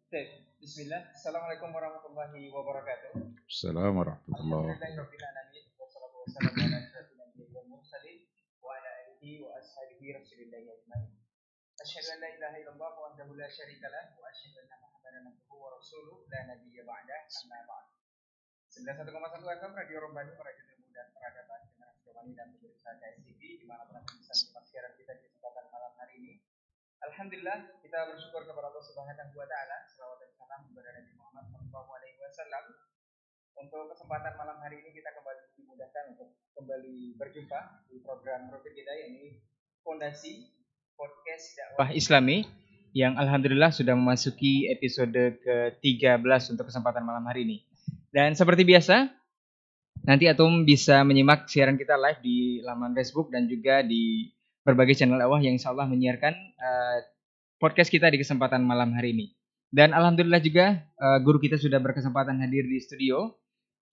Bismillah. Assalamualaikum warahmatullahi wabarakatuh. Assalamualaikum warahmatullahi Alhamdulillahirabbil alamin wassalatu wassalamu ala asyrofil anbiya'i wal mursalin wa ala alihi wa ashabihi rasulillahi ajmain. Asyhadu an la ilaha illallah wahdahu la syarika lah wa asyhadu anna Muhammadan abduhu wa rasuluh la nabiyya ba'dah amma ba'd. 91,1 FM Radio Rombani Meraja Ilmu dan Peradaban Generasi Romani dan pemirsa KSTV di mana pun bisa menyimak siaran kita di kesempatan malam hari ini. Alhamdulillah kita bersyukur kepada Allah Subhanahu wa taala, selawat dan salam kepada Nabi Muhammad sallallahu alaihi wasallam. Untuk kesempatan malam hari ini kita kembali dimudahkan untuk kembali berjumpa di program rutin kita, yakni Fondasi Podcast Dakwah Islami yang alhamdulillah sudah memasuki episode ke-13 untuk kesempatan malam hari ini. Dan seperti biasa, nanti Atum bisa menyimak siaran kita live di laman Facebook dan juga di berbagai channel dakwah yang insya Allah menyiarkan podcast kita di kesempatan malam hari ini. Dan alhamdulillah juga guru kita sudah berkesempatan hadir di studio,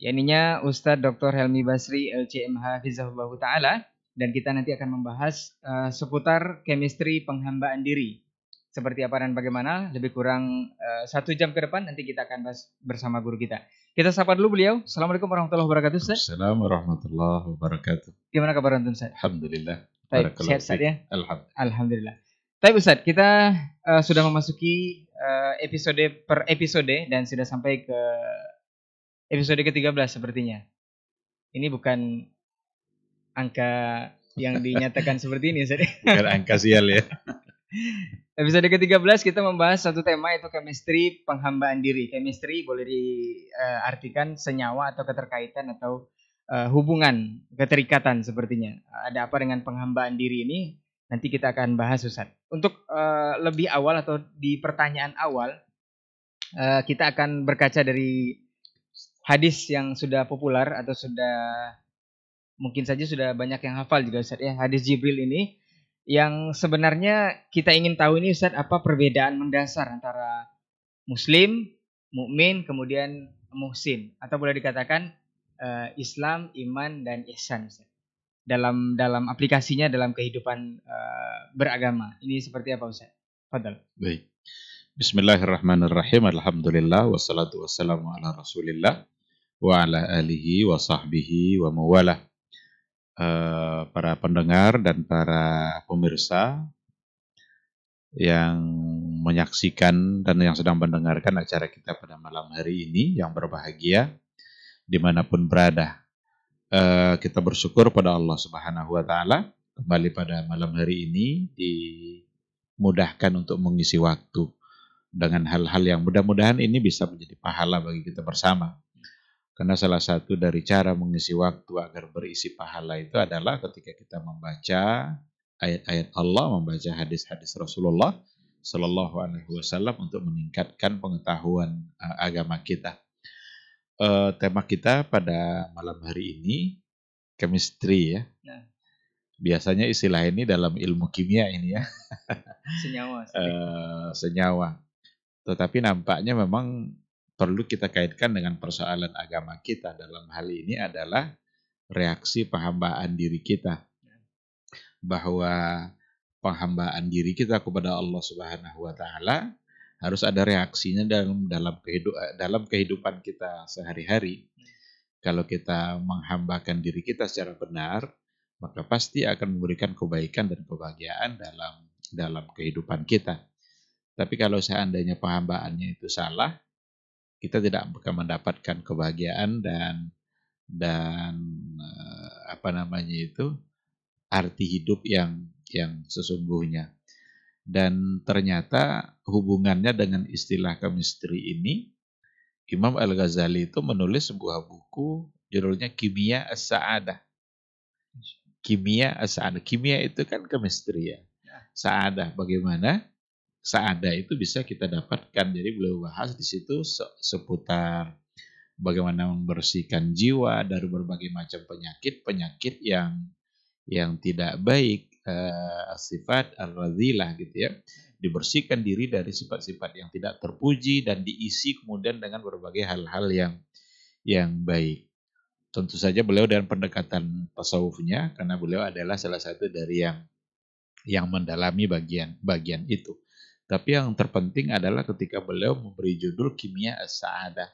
yakninya Ustadz Dr. Helmi Basri LCMH Hafizahullah Ta'ala. Dan kita nanti akan membahas seputar chemistry penghambaan diri. Seperti apa dan bagaimana, lebih kurang 1 jam ke depan nanti kita akan bahas bersama guru kita. Kita sapa dulu beliau. Assalamualaikum warahmatullahi wabarakatuh, Ustaz. Assalamualaikum warahmatullahi wabarakatuh. Gimana kabar Antum, Ustaz? Alhamdulillah. Baik, sehat Ustaz ya? Alhamdulillah. Alhamdulillah. Tapi Ustaz, kita sudah memasuki episode per episode dan sudah sampai ke episode ke-13 sepertinya. Ini bukan angka yang dinyatakan seperti ini, Ustaz. Bukan angka sial ya. Episode ke-13 kita membahas satu tema, yaitu chemistry penghambaan diri. Chemistry boleh diartikan senyawa atau keterkaitan atau hubungan, keterikatan sepertinya. Ada apa dengan penghambaan diri ini? Nanti kita akan bahas, Ustaz. Untuk lebih awal atau di pertanyaan awal, kita akan berkaca dari hadis yang sudah populer atau sudah mungkin saja sudah banyak yang hafal juga, Ustaz ya. Hadis Jibril ini yang sebenarnya kita ingin tahu ini, Ustaz, apa perbedaan mendasar antara Muslim, mukmin, kemudian muhsin, atau boleh dikatakan Islam, iman, dan ihsan, Ustaz. Dalam aplikasinya dalam kehidupan beragama. Ini seperti apa, Ustaz? Fadal. Baik. Bismillahirrahmanirrahim. Alhamdulillah wassalatu wassalamu ala Rasulillah wa ala alihi wa sahbihi wa mawalah. Para pendengar dan para pemirsa yang menyaksikan dan yang sedang mendengarkan acara kita pada malam hari ini yang berbahagia dimanapun berada. Kita bersyukur pada Allah Subhanahu wa Ta'ala kembali pada malam hari ini dimudahkan untuk mengisi waktu dengan hal-hal yang mudah-mudahan ini bisa menjadi pahala bagi kita bersama. Karena salah satu dari cara mengisi waktu agar berisi pahala itu adalah ketika kita membaca ayat-ayat Allah, membaca hadis-hadis Rasulullah Sallallahu Alaihi Wasallam untuk meningkatkan pengetahuan agama kita. Tema kita pada malam hari ini chemistry ya. Nah. Biasanya istilah ini dalam ilmu kimia ini ya. Senyawa. Senyawa. Tetapi nampaknya memang perlu kita kaitkan dengan persoalan agama kita. Dalam hal ini adalah reaksi penghambaan diri kita. Bahwa penghambaan diri kita kepada Allah Subhanahu wa Ta'ala harus ada reaksinya dalam kehidupan kita sehari-hari. Kalau kita menghambakan diri kita secara benar, maka pasti akan memberikan kebaikan dan kebahagiaan dalam kehidupan kita. Tapi kalau seandainya penghambaannya itu salah, kita tidak akan mendapatkan kebahagiaan dan arti hidup yang sesungguhnya. Dan ternyata hubungannya dengan istilah chemistry ini, Imam Al-Ghazali itu menulis sebuah buku judulnya Kimia As-Sa'adah. Kimia As-Sa'adah. Kimia itu kan chemistry ya. Sa'adah, bagaimana Sa'adah itu bisa kita dapatkan. Jadi beliau bahas di situ seputar bagaimana membersihkan jiwa dari berbagai macam penyakit yang tidak baik, sifat ar-radhilah gitu ya. Dibersihkan diri dari sifat-sifat yang tidak terpuji dan diisi kemudian dengan berbagai hal-hal yang baik. Tentu saja beliau dengan pendekatan tasawufnya, karena beliau adalah salah satu dari yang mendalami bagian itu. Tapi yang terpenting adalah ketika beliau memberi judul Kimia As-Sa'adah.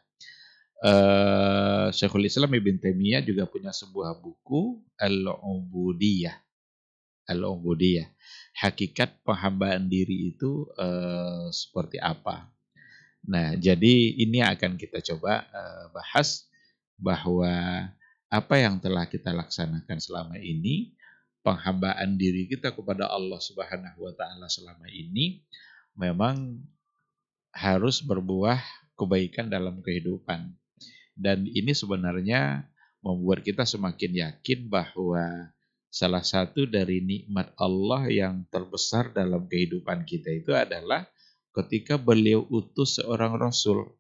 Syekhul Islam Ibn Taimiyah juga punya sebuah buku Al-Ubudiyah. Al-Ubudiyah. Hakikat penghambaan diri itu seperti apa. Nah, jadi ini akan kita coba bahas bahwa apa yang telah kita laksanakan selama ini, penghambaan diri kita kepada Allah Subhanahu wa taala selama ini memang harus berbuah kebaikan dalam kehidupan. Dan ini sebenarnya membuat kita semakin yakin bahwa salah satu dari nikmat Allah yang terbesar dalam kehidupan kita itu adalah ketika beliau utus seorang rasul.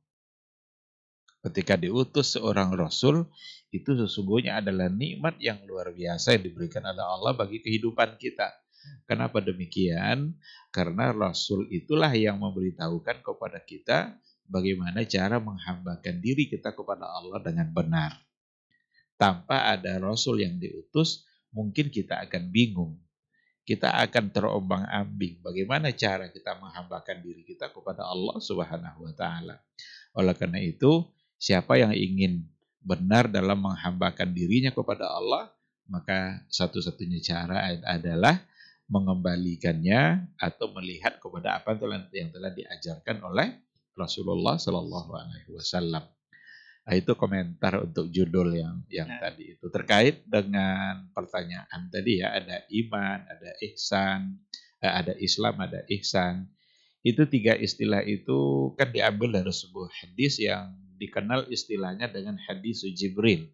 Ketika diutus seorang rasul, itu sesungguhnya adalah nikmat yang luar biasa yang diberikan oleh Allah bagi kehidupan kita. Kenapa demikian? Karena rasul itulah yang memberitahukan kepada kita bagaimana cara menghambakan diri kita kepada Allah dengan benar. Tanpa ada rasul yang diutus, mungkin kita akan bingung. Kita akan terombang-ambing bagaimana cara kita menghambakan diri kita kepada Allah Subhanahu wa taala. Oleh karena itu, siapa yang ingin benar dalam menghambakan dirinya kepada Allah, maka satu-satunya cara adalah mengembalikannya atau melihat kepada apa yang telah diajarkan oleh Rasulullah Shallallahu Alaihi Wasallam. Nah, itu komentar untuk judul yang tadi itu terkait dengan pertanyaan tadi ya, ada iman, ada ihsan, ada Islam, ada ihsan. Itu tiga istilah itu kan diambil dari sebuah hadis yang dikenal istilahnya dengan hadis Jibril.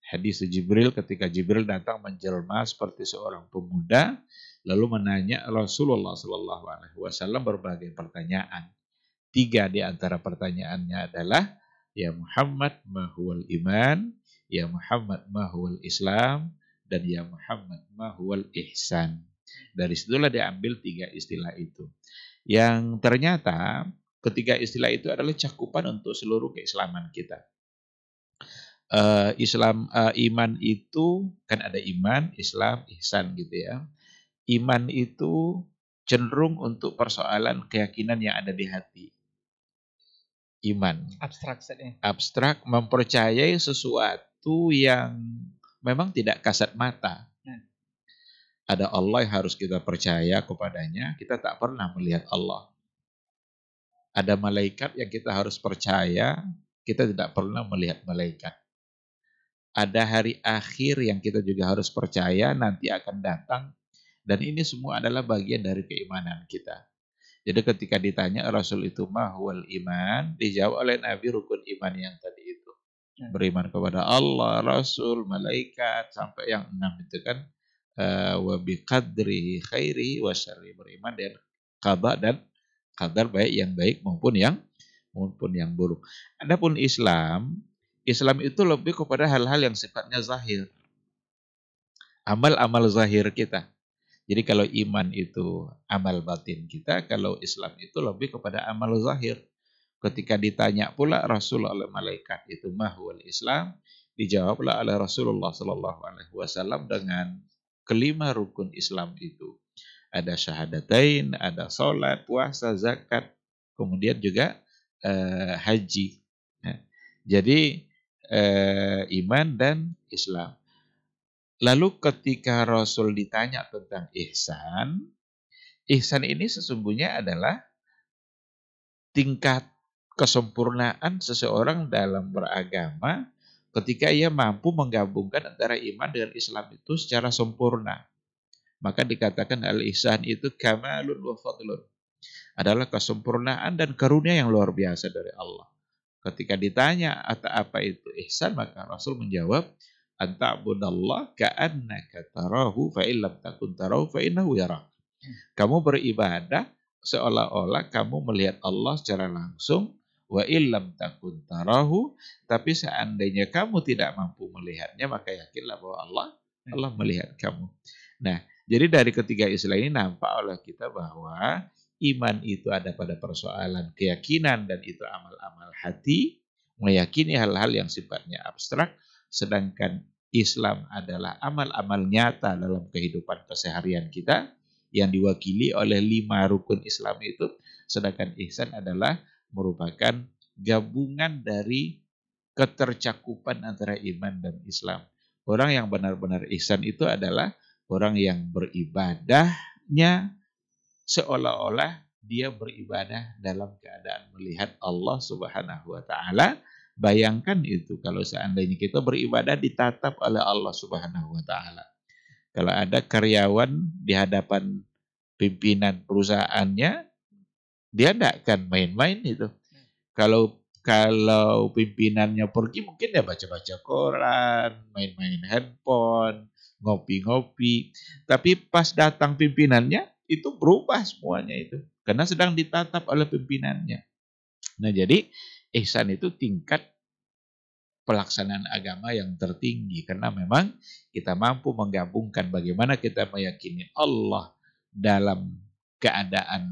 Hadis Jibril ketika Jibril datang menjelma seperti seorang pemuda, lalu menanya Rasulullah Shallallahu Alaihi Wasallam berbagai pertanyaan. Tiga di antara pertanyaannya adalah, ya Muhammad ma huwal iman, ya Muhammad ma huwal Islam, dan ya Muhammad ma huwal ihsan. Dari situlah diambil tiga istilah itu. Yang ternyata ketiga istilah itu adalah cakupan untuk seluruh keislaman kita. Iman itu kan ada iman, Islam, ihsan gitu ya. Iman itu cenderung untuk persoalan keyakinan yang ada di hati. Iman. Abstrak mempercayai sesuatu yang memang tidak kasat mata. Ada Allah yang harus kita percaya kepadanya, kita tak pernah melihat Allah. Ada malaikat yang kita harus percaya, kita tidak pernah melihat malaikat. Ada hari akhir yang kita juga harus percaya nanti akan datang. Dan ini semua adalah bagian dari keimanan kita. Jadi ketika ditanya Rasul itu mahwal iman, dijawab oleh Nabi rukun iman yang tadi itu. Beriman kepada Allah, Rasul, malaikat, sampai yang 6 itu kan. Wa biqadri khairi wa syarri, beriman dengan qada dan qadar, baik yang baik maupun yang buruk. Adapun Islam itu lebih kepada hal-hal yang sifatnya zahir. Amal-amal zahir kita. Jadi kalau iman itu amal batin kita, kalau Islam itu lebih kepada amal zahir. Ketika ditanya pula Rasul oleh malaikat itu mahwal Islam, dijawablah oleh Rasulullah Sallallahu Alaihi Wasallam dengan kelima rukun Islam itu. Ada syahadatain, ada sholat, puasa, zakat, kemudian juga haji. Nah, jadi iman dan Islam. Lalu ketika Rasul ditanya tentang ihsan ini sesungguhnya adalah tingkat kesempurnaan seseorang dalam beragama ketika ia mampu menggabungkan antara iman dengan Islam itu secara sempurna. Maka dikatakan al-ihsan itu kamalun wa fadlun. Adalah kesempurnaan dan karunia yang luar biasa dari Allah. Ketika ditanya apa itu ihsan, maka Rasul menjawab, anta'budallah ka'annaka tarahu fa illam takun tarahu fa innahu yarak. Kamu beribadah seolah-olah kamu melihat Allah secara langsung, wa illam takun tarahu, tapi seandainya kamu tidak mampu melihatnya, maka yakinlah bahwa Allah melihat kamu. Nah, jadi dari ketiga istilah ini nampak oleh kita bahwa iman itu ada pada persoalan keyakinan dan itu amal-amal hati, meyakini hal-hal yang sifatnya abstrak, sedangkan Islam adalah amal-amal nyata dalam kehidupan keseharian kita, yang diwakili oleh 5 rukun Islam itu, sedangkan ihsan adalah merupakan gabungan dari ketercakupan antara iman dan Islam. Orang yang benar-benar ihsan itu adalah orang yang beribadahnya seolah-olah dia beribadah dalam keadaan melihat Allah Subhanahu wa taala. Bayangkan itu kalau seandainya kita beribadah ditatap oleh Allah Subhanahu wa taala. Kalau ada karyawan di hadapan pimpinan perusahaannya, dia tidak akan main-main itu. Kalau pimpinannya pergi mungkin dia baca-baca koran, main-main handphone, ngopi-ngopi. Tapi pas datang pimpinannya itu berubah semuanya itu. Karena sedang ditatap oleh pimpinannya. Nah jadi ihsan itu tingkat pelaksanaan agama yang tertinggi. Karena memang kita mampu menggabungkan bagaimana kita meyakini Allah dalam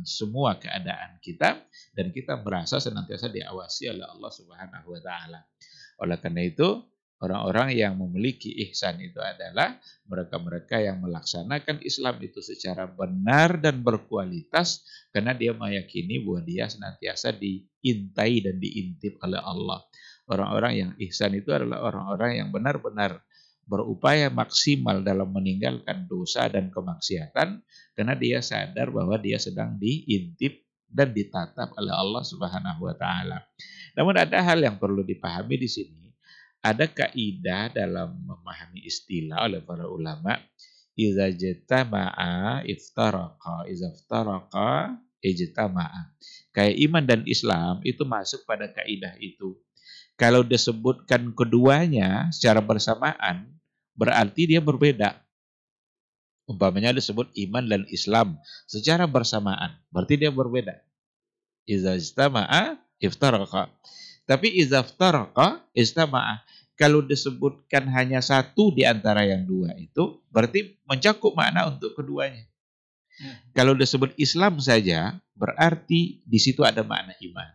semua keadaan kita, dan kita merasa senantiasa diawasi oleh Allah Subhanahu wa taala. Oleh karena itu, orang-orang yang memiliki ihsan itu adalah mereka-mereka yang melaksanakan Islam itu secara benar dan berkualitas, karena dia meyakini bahwa dia senantiasa diintai dan diintip oleh Allah. Orang-orang yang ihsan itu adalah orang-orang yang benar-benar berupaya maksimal dalam meninggalkan dosa dan kemaksiatan, karena dia sadar bahwa dia sedang diintip dan ditatap oleh Allah Subhanahu wa taala. Namun ada hal yang perlu dipahami di sini. Ada kaidah dalam memahami istilah oleh para ulama, idza jatama'a iftaraqa, idza iftaraqa ijtama'a. Kayak iman dan Islam itu masuk pada kaidah itu. Kalau disebutkan keduanya secara bersamaan, berarti dia berbeda. Umpamanya disebut iman dan Islam secara bersamaan, berarti dia berbeda. Iza istama'a iftaraqa. Tapi iza iftaraqa istama'a. Kalau disebutkan hanya satu di antara yang dua itu, berarti mencakup makna untuk keduanya. Kalau disebut Islam saja, berarti di situ ada makna iman.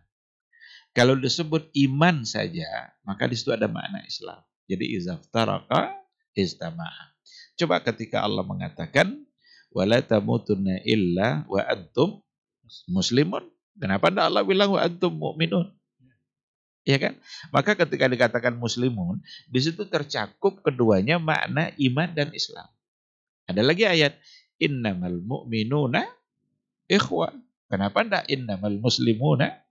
Kalau disebut iman saja, maka di situ ada makna Islam. Jadi iza iftaraqa istama'a. Coba ketika Allah mengatakan wala tamutunna illa wa antum muslimun. Kenapa tidak Allah bilang wa antum mu'minun? Ya kan? Maka ketika dikatakan muslimun, di situ tercakup keduanya makna iman dan Islam. Ada lagi ayat innamal mu'minuna ikhwa. Kenapa tidak innamal muslimuna?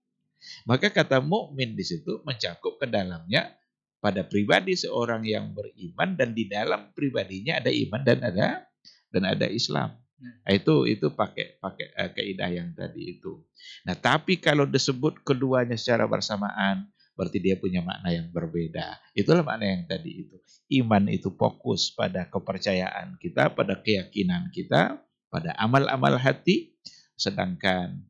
Maka kata mukmin di situ mencakup ke dalamnya pada pribadi seorang yang beriman, dan di dalam pribadinya ada iman dan ada Islam. Itu pakai kaidah yang tadi itu. Nah, tapi kalau disebut keduanya secara bersamaan, berarti dia punya makna yang berbeda. Itulah makna yang tadi itu. Iman itu fokus pada kepercayaan kita, pada keyakinan kita, pada amal-amal hati, sedangkan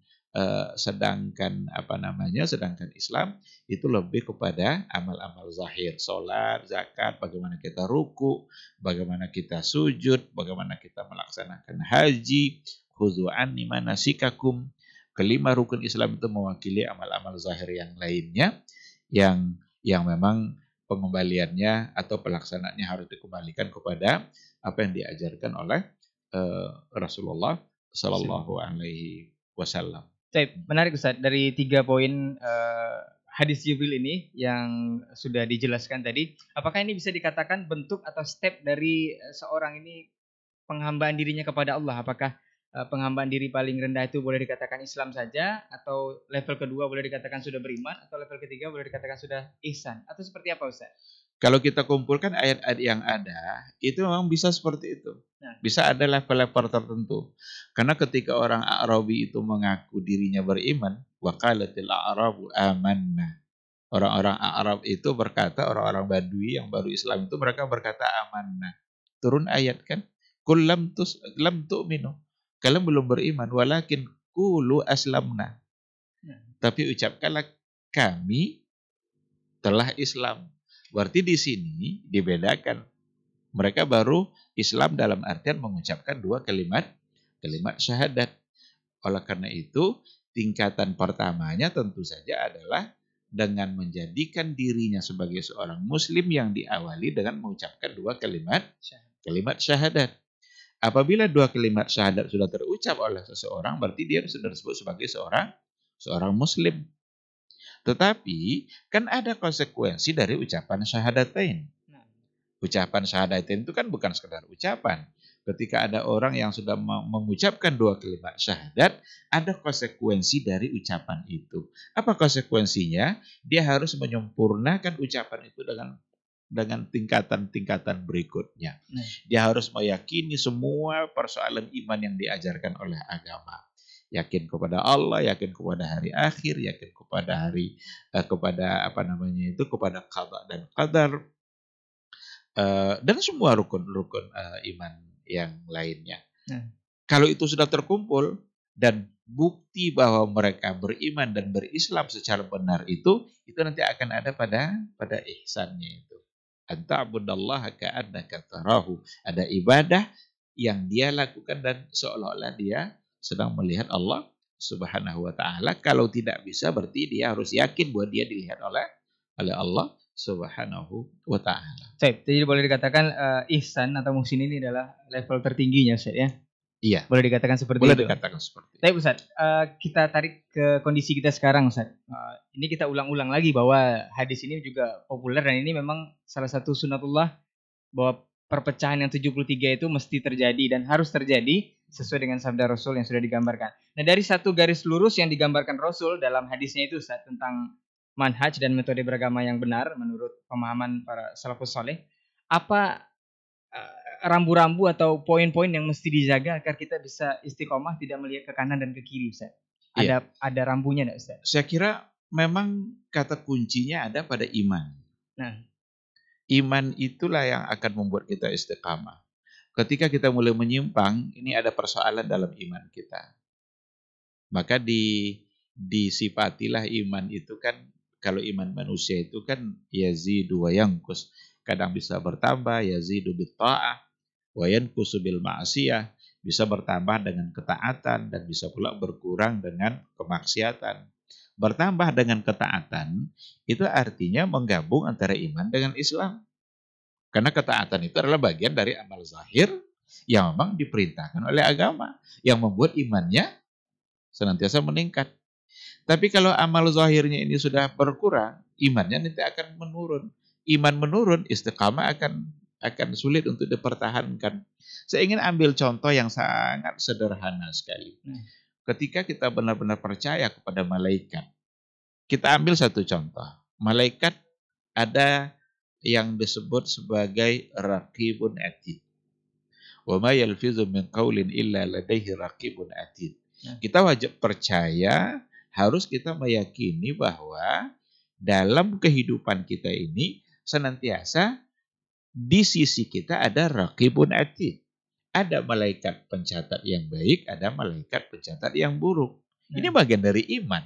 Islam itu lebih kepada amal-amal zahir, salat, zakat, bagaimana kita ruku, bagaimana kita sujud, bagaimana kita melaksanakan haji, khudhu anni manasikakum. Kelima rukun Islam itu mewakili amal-amal zahir yang lainnya yang memang pengembaliannya atau pelaksanaannya harus dikembalikan kepada apa yang diajarkan oleh Rasulullah Sallallahu Alaihi Wasallam. Menarik Ustaz, dari 3 poin hadis Jibril ini yang sudah dijelaskan tadi, apakah ini bisa dikatakan bentuk atau step dari seorang ini penghambaan dirinya kepada Allah? Apakah penghambaan diri paling rendah itu boleh dikatakan Islam saja, atau level kedua boleh dikatakan sudah beriman, atau level ketiga boleh dikatakan sudah ihsan, atau seperti apa Ustaz? Kalau kita kumpulkan ayat-ayat yang ada, itu memang bisa seperti itu. Bisa ada level-level tertentu. Karena ketika orang Arabi itu mengaku dirinya beriman, waqalatil a'rabu amanna. Orang-orang Arab itu berkata, orang-orang Badui yang baru Islam itu mereka berkata amanna. Turun ayat kan? Qul lam tu'minu. Kalian belum beriman, walakin qulu aslamna. Tapi ucapkanlah kami telah Islam. Berarti di sini dibedakan. Mereka baru Islam dalam artian mengucapkan 2 kalimat syahadat. Oleh karena itu, tingkatan pertamanya tentu saja adalah dengan menjadikan dirinya sebagai seorang muslim yang diawali dengan mengucapkan 2 kalimat syahadat. Apabila dua kalimat syahadat sudah terucap oleh seseorang, berarti dia sudah disebut sebagai seorang muslim. Tetapi kan ada konsekuensi dari ucapan syahadatain. Ucapan syahadatain itu kan bukan sekedar ucapan. Ketika ada orang yang sudah mengucapkan dua kalimat syahadat, ada konsekuensi dari ucapan itu. Apa konsekuensinya? Dia harus menyempurnakan ucapan itu dengan tingkatan-tingkatan berikutnya. Dia harus meyakini semua persoalan iman yang diajarkan oleh agama. Yakin kepada Allah, yakin kepada hari akhir, yakin kepada kepada qada dan qadar, dan semua rukun-rukun iman yang lainnya. Kalau itu sudah terkumpul dan bukti bahwa mereka beriman dan berislam secara benar itu nanti akan ada pada ihsannya itu. Anta'budallaha ka'annaka tarahu. Ada ibadah yang dia lakukan dan seolah-olah dia sedang melihat Allah Subhanahu wa taala. Kalau tidak bisa berarti dia harus yakin bahwa dia dilihat oleh Allah Subhanahu wa taala. Jadi boleh dikatakan ihsan atau muhsin ini adalah level tertingginya, Ustaz ya. Iya. Boleh dikatakan seperti boleh itu. Boleh dikatakan seperti itu. Tapi Ustaz, kita tarik ke kondisi kita sekarang, Ustaz. Ini kita ulang-ulang lagi bahwa hadis ini juga populer dan ini memang salah satu sunatullah bahwa perpecahan yang 73 itu mesti terjadi dan harus terjadi sesuai dengan sabda Rasul yang sudah digambarkan. Nah, dari satu garis lurus yang digambarkan Rasul dalam hadisnya itu, Ustaz, tentang manhaj dan metode beragama yang benar menurut pemahaman para salafus saleh, apa rambu-rambu atau poin-poin yang mesti dijaga agar kita bisa istiqomah, tidak melihat ke kanan dan ke kiri, Ustaz? Ada rambunya enggak, Ustaz? Saya kira memang kata kuncinya ada pada iman. Nah, iman itulah yang akan membuat kita istiqamah. Ketika kita mulai menyimpang, ini ada persoalan dalam iman kita. Maka disifatilah iman itu kan, kalau iman manusia itu kan yazidu wa yanqus. Kadang bisa bertambah, yazidu bit ta'ah wa yanqusu bil ma'siyah, bisa bertambah dengan ketaatan dan bisa pula berkurang dengan kemaksiatan. Bertambah dengan ketaatan itu artinya menggabung antara iman dengan Islam. Karena ketaatan itu adalah bagian dari amal zahir yang memang diperintahkan oleh agama, yang membuat imannya senantiasa meningkat. Tapi kalau amal zahirnya ini sudah berkurang, imannya nanti akan menurun. Iman menurun, istiqamah akan sulit untuk dipertahankan. Saya ingin ambil contoh yang sangat sederhana sekali. Ketika kita benar-benar percaya kepada malaikat, kita ambil satu contoh. Malaikat ada yang disebut sebagai raqibun atid. Wa ma yalfizu min qaulin illa ladaihi raqibun atid. Kita wajib percaya, harus kita meyakini bahwa dalam kehidupan kita ini senantiasa di sisi kita ada raqibun atid. Ada malaikat pencatat yang baik, ada malaikat pencatat yang buruk. Ini bagian dari iman.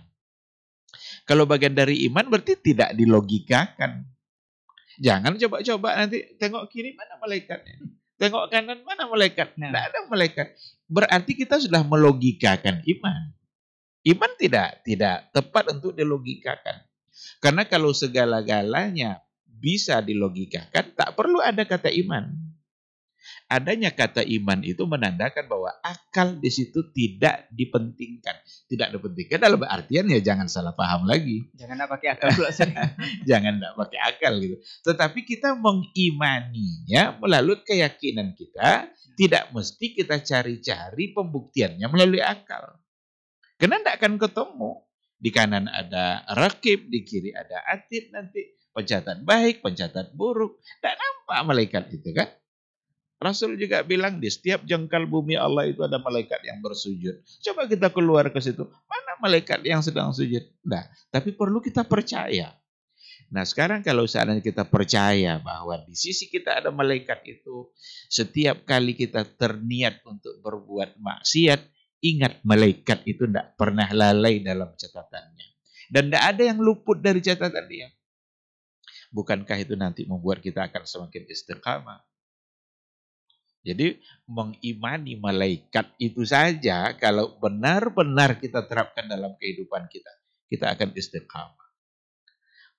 Kalau bagian dari iman berarti tidak dilogikakan. Jangan coba-coba nanti tengok kiri mana malaikatnya. Tengok kanan mana malaikat. Tidak ada malaikat. Berarti kita sudah melogikakan iman. Iman tidak tepat untuk dilogikakan. Karena kalau segala-galanya bisa dilogikakan, tak perlu ada kata iman. Adanya kata iman itu menandakan bahwa akal di situ tidak dipentingkan. Tidak dipentingkan dalam artian ya jangan salah paham lagi. Jangan pakai akal pula. Jangan pakai akal gitu. Tetapi kita mengimaninya melalui keyakinan kita. Tidak mesti kita cari-cari pembuktiannya melalui akal. Karena tidak akan ketemu. Di kanan ada raqib, di kiri ada atid nanti. Pencatat baik, pencatat buruk. Tidak nampak malaikat itu kan. Rasul juga bilang di setiap jengkal bumi Allah itu ada malaikat yang bersujud. Coba kita keluar ke situ. Mana malaikat yang sedang sujud? Nah, tapi perlu kita percaya. Nah sekarang kalau seandainya kita percaya bahwa di sisi kita ada malaikat itu. Setiap kali kita terniat untuk berbuat maksiat. Ingat malaikat itu tidak pernah lalai dalam catatannya. Dan tidak ada yang luput dari catatan dia. Bukankah itu nanti membuat kita akan semakin istiqamah? Jadi mengimani malaikat itu saja kalau benar-benar kita terapkan dalam kehidupan kita, kita akan istiqamah.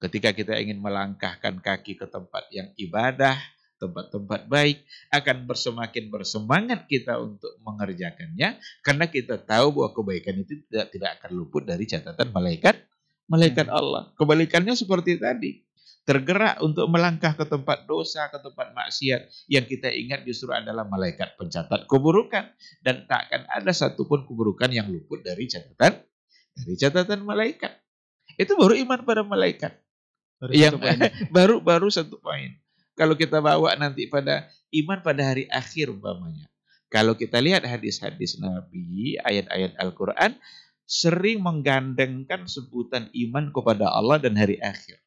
Ketika kita ingin melangkahkan kaki ke tempat yang ibadah, tempat-tempat baik, akan semakin bersemangat kita untuk mengerjakannya, karena kita tahu bahwa kebaikan itu tidak akan luput dari catatan malaikat Allah. Kebalikannya seperti tadi, tergerak untuk melangkah ke tempat dosa, ke tempat maksiat, yang kita ingat justru adalah malaikat pencatat keburukan, dan tak akan ada satupun keburukan yang luput dari catatan malaikat. Itu baru iman pada malaikat. Baru satu poin. Kalau kita bawa nanti pada iman pada hari akhir umpamanya. Kalau kita lihat hadis-hadis Nabi, ayat-ayat Al-Quran, sering menggandengkan sebutan iman kepada Allah dan hari akhir.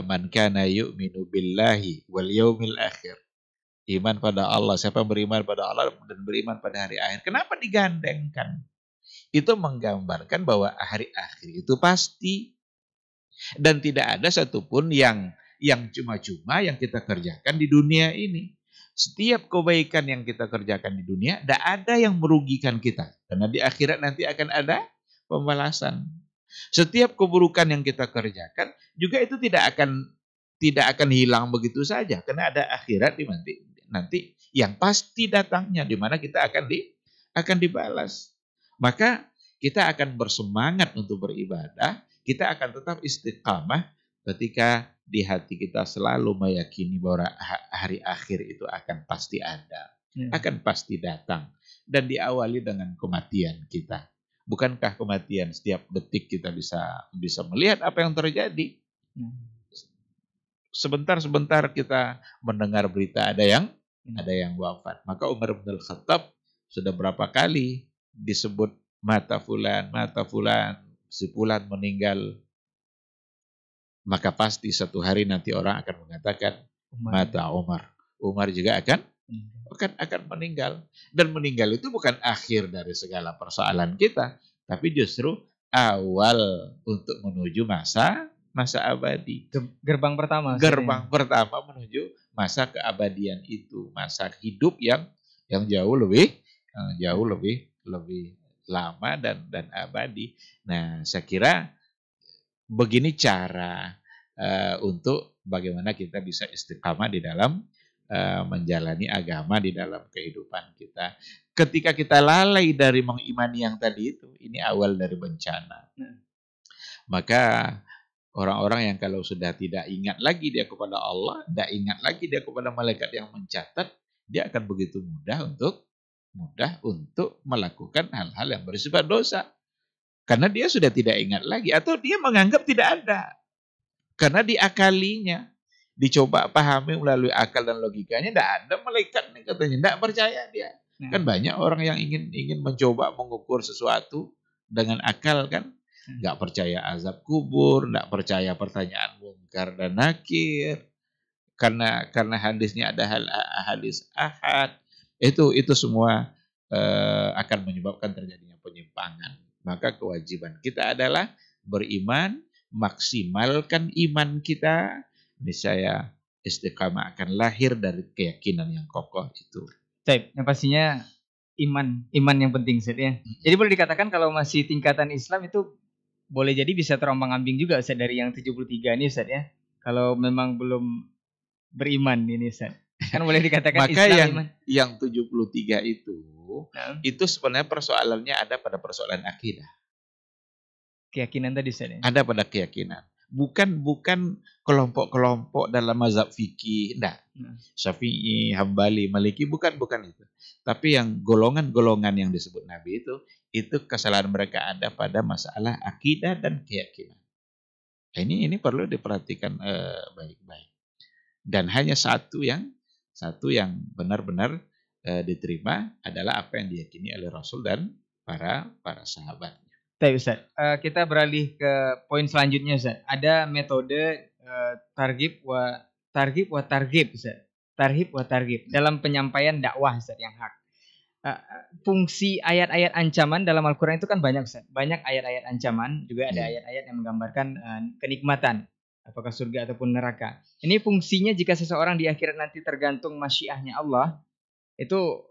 Man kana yu'minu billahi wal yaumil akhir. Iman pada Allah. Siapa yang beriman pada Allah dan beriman pada hari akhir. Kenapa digandengkan? Itu menggambarkan bahwa hari akhir itu pasti. Dan tidak ada satupun yang cuma-cuma yang kita kerjakan di dunia ini. Setiap kebaikan yang kita kerjakan di dunia, tidak ada yang merugikan kita. Karena di akhirat nanti akan ada pembalasan. Setiap keburukan yang kita kerjakan juga itu tidak akan hilang begitu saja, karena ada akhirat di nanti yang pasti datangnya, di mana kita akan dibalas. Maka kita akan bersemangat untuk beribadah, kita akan tetap istiqamah ketika di hati kita selalu meyakini bahwa hari akhir itu akan pasti ada, akan pasti datang, dan diawali dengan kematian kita. Bukankah kematian setiap detik kita bisa melihat apa yang terjadi? Sebentar-sebentar kita mendengar berita ada yang wafat. Maka Umar bin Khattab sudah berapa kali disebut mata fulan, si fulan meninggal. Maka pasti satu hari nanti orang akan mengatakan mata Umar. Umar juga akan meninggal. Dan meninggal itu bukan akhir dari segala persoalan kita, tapi justru awal untuk menuju masa abadi. Gerbang pertama menuju masa keabadian itu, masa hidup yang jauh lebih lama dan abadi. Nah, saya kira begini cara untuk bagaimana kita bisa istiqamah di dalam menjalani agama di dalam kehidupan kita. Ketika kita lalai dari mengimani yang tadi itu, ini awal dari bencana. Maka orang-orang yang kalau sudah tidak ingat lagi dia kepada Allah, tidak ingat lagi dia kepada malaikat yang mencatat, dia akan begitu mudah untuk melakukan hal-hal yang bersifat dosa. Karena dia sudah tidak ingat lagi, atau dia menganggap tidak ada. Karena diakalinya. Dicoba pahami melalui akal dan logikanya, tidak ada malaikat nih katanya, tidak percaya dia. Kan banyak orang yang ingin mencoba mengukur sesuatu dengan akal kan, nggak percaya azab kubur, nggak percaya pertanyaan mungkar dan nakir, karena hadisnya ada hadis ahad, itu semua akan menyebabkan terjadinya penyimpangan. Maka kewajiban kita adalah beriman, maksimalkan iman kita. Niscaya istiqamah akan lahir dari keyakinan yang kokoh itu. Baik, yang pastinya iman yang penting, Ustaz ya. Jadi boleh dikatakan kalau masih tingkatan Islam itu boleh jadi bisa terombang-ambing juga, Ustaz, dari yang 73 ini, Ustaz ya. Kalau memang belum beriman ini, Ustaz. Kan boleh dikatakan maka Islam yang 73 itu sebenarnya persoalannya ada pada persoalan akidah. Keyakinan tadi, Ustaz ya. Ada pada keyakinan. Bukan kelompok-kelompok dalam mazhab fikih, enggak. Syafi'i, Hambali, Maliki, bukan itu. Tapi yang golongan-golongan yang disebut Nabi itu kesalahan mereka ada pada masalah akidah dan keyakinan. Ini perlu diperhatikan baik-baik. Dan hanya satu yang benar-benar diterima adalah apa yang diyakini oleh Rasul dan para sahabat. Baik, Ustaz. Kita beralih ke poin selanjutnya, Ustaz. Ada metode targhib wa targhib, Ustaz. Targhib wa targhib dalam penyampaian dakwah, Ustaz, yang hak. Fungsi ayat-ayat ancaman dalam Al-Quran itu kan banyak, Ustaz. Banyak ayat-ayat ancaman, juga ada ayat-ayat yang menggambarkan kenikmatan, apakah surga ataupun neraka. Ini fungsinya jika seseorang di akhirat nanti tergantung masyiahnya Allah, itu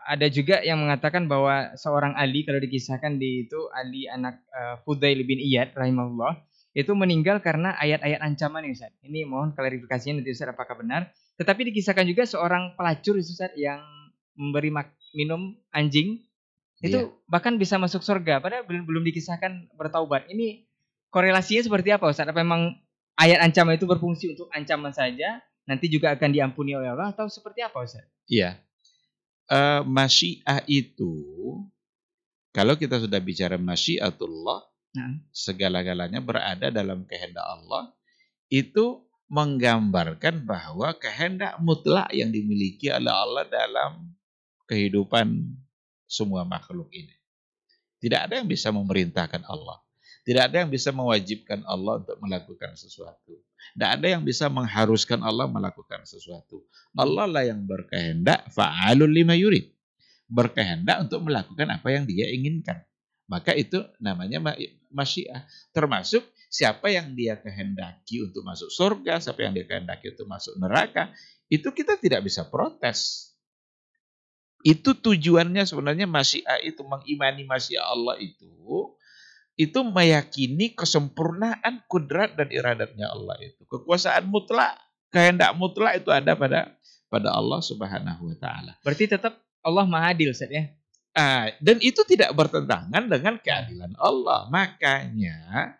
ada juga yang mengatakan bahwa seorang Ali, kalau dikisahkan di itu Ali anak Fudail bin Iyad rahimahullah, itu meninggal karena ayat-ayat ancaman nih Ustaz. Ini mohon klarifikasinya nanti Ustaz apakah benar. Tetapi dikisahkan juga seorang pelacur Ustaz yang memberi minum anjing itu bahkan bisa masuk surga padahal belum dikisahkan bertaubat. Ini korelasinya seperti apa Ustaz? Apa memang ayat ancaman itu berfungsi untuk ancaman saja, nanti juga akan diampuni oleh Allah atau seperti apa Ustaz? Iya. Masyiah itu, kalau kita sudah bicara masyiatullah, segala-galanya berada dalam kehendak Allah, itu menggambarkan bahwa kehendak mutlak yang dimiliki oleh Allah dalam kehidupan semua makhluk ini. Tidak ada yang bisa memerintahkan Allah. Tidak ada yang bisa mewajibkan Allah untuk melakukan sesuatu. Tidak ada yang bisa mengharuskan Allah melakukan sesuatu. Allah lah yang berkehendak, fa'alul lima yurid. Berkehendak untuk melakukan apa yang dia inginkan. Maka itu namanya masyiah. Termasuk siapa yang dia kehendaki untuk masuk surga, siapa yang dia kehendaki untuk masuk neraka, itu kita tidak bisa protes. Itu tujuannya sebenarnya masyiah itu, mengimani masyiah Allah itu meyakini kesempurnaan kudrat dan iradatnya Allah itu. Kekuasaan mutlak, kehendak mutlak itu ada pada Allah Subhanahu wa taala. Berarti tetap Allah Maha Adil Ustaz ya. Dan itu tidak bertentangan dengan keadilan Allah. Makanya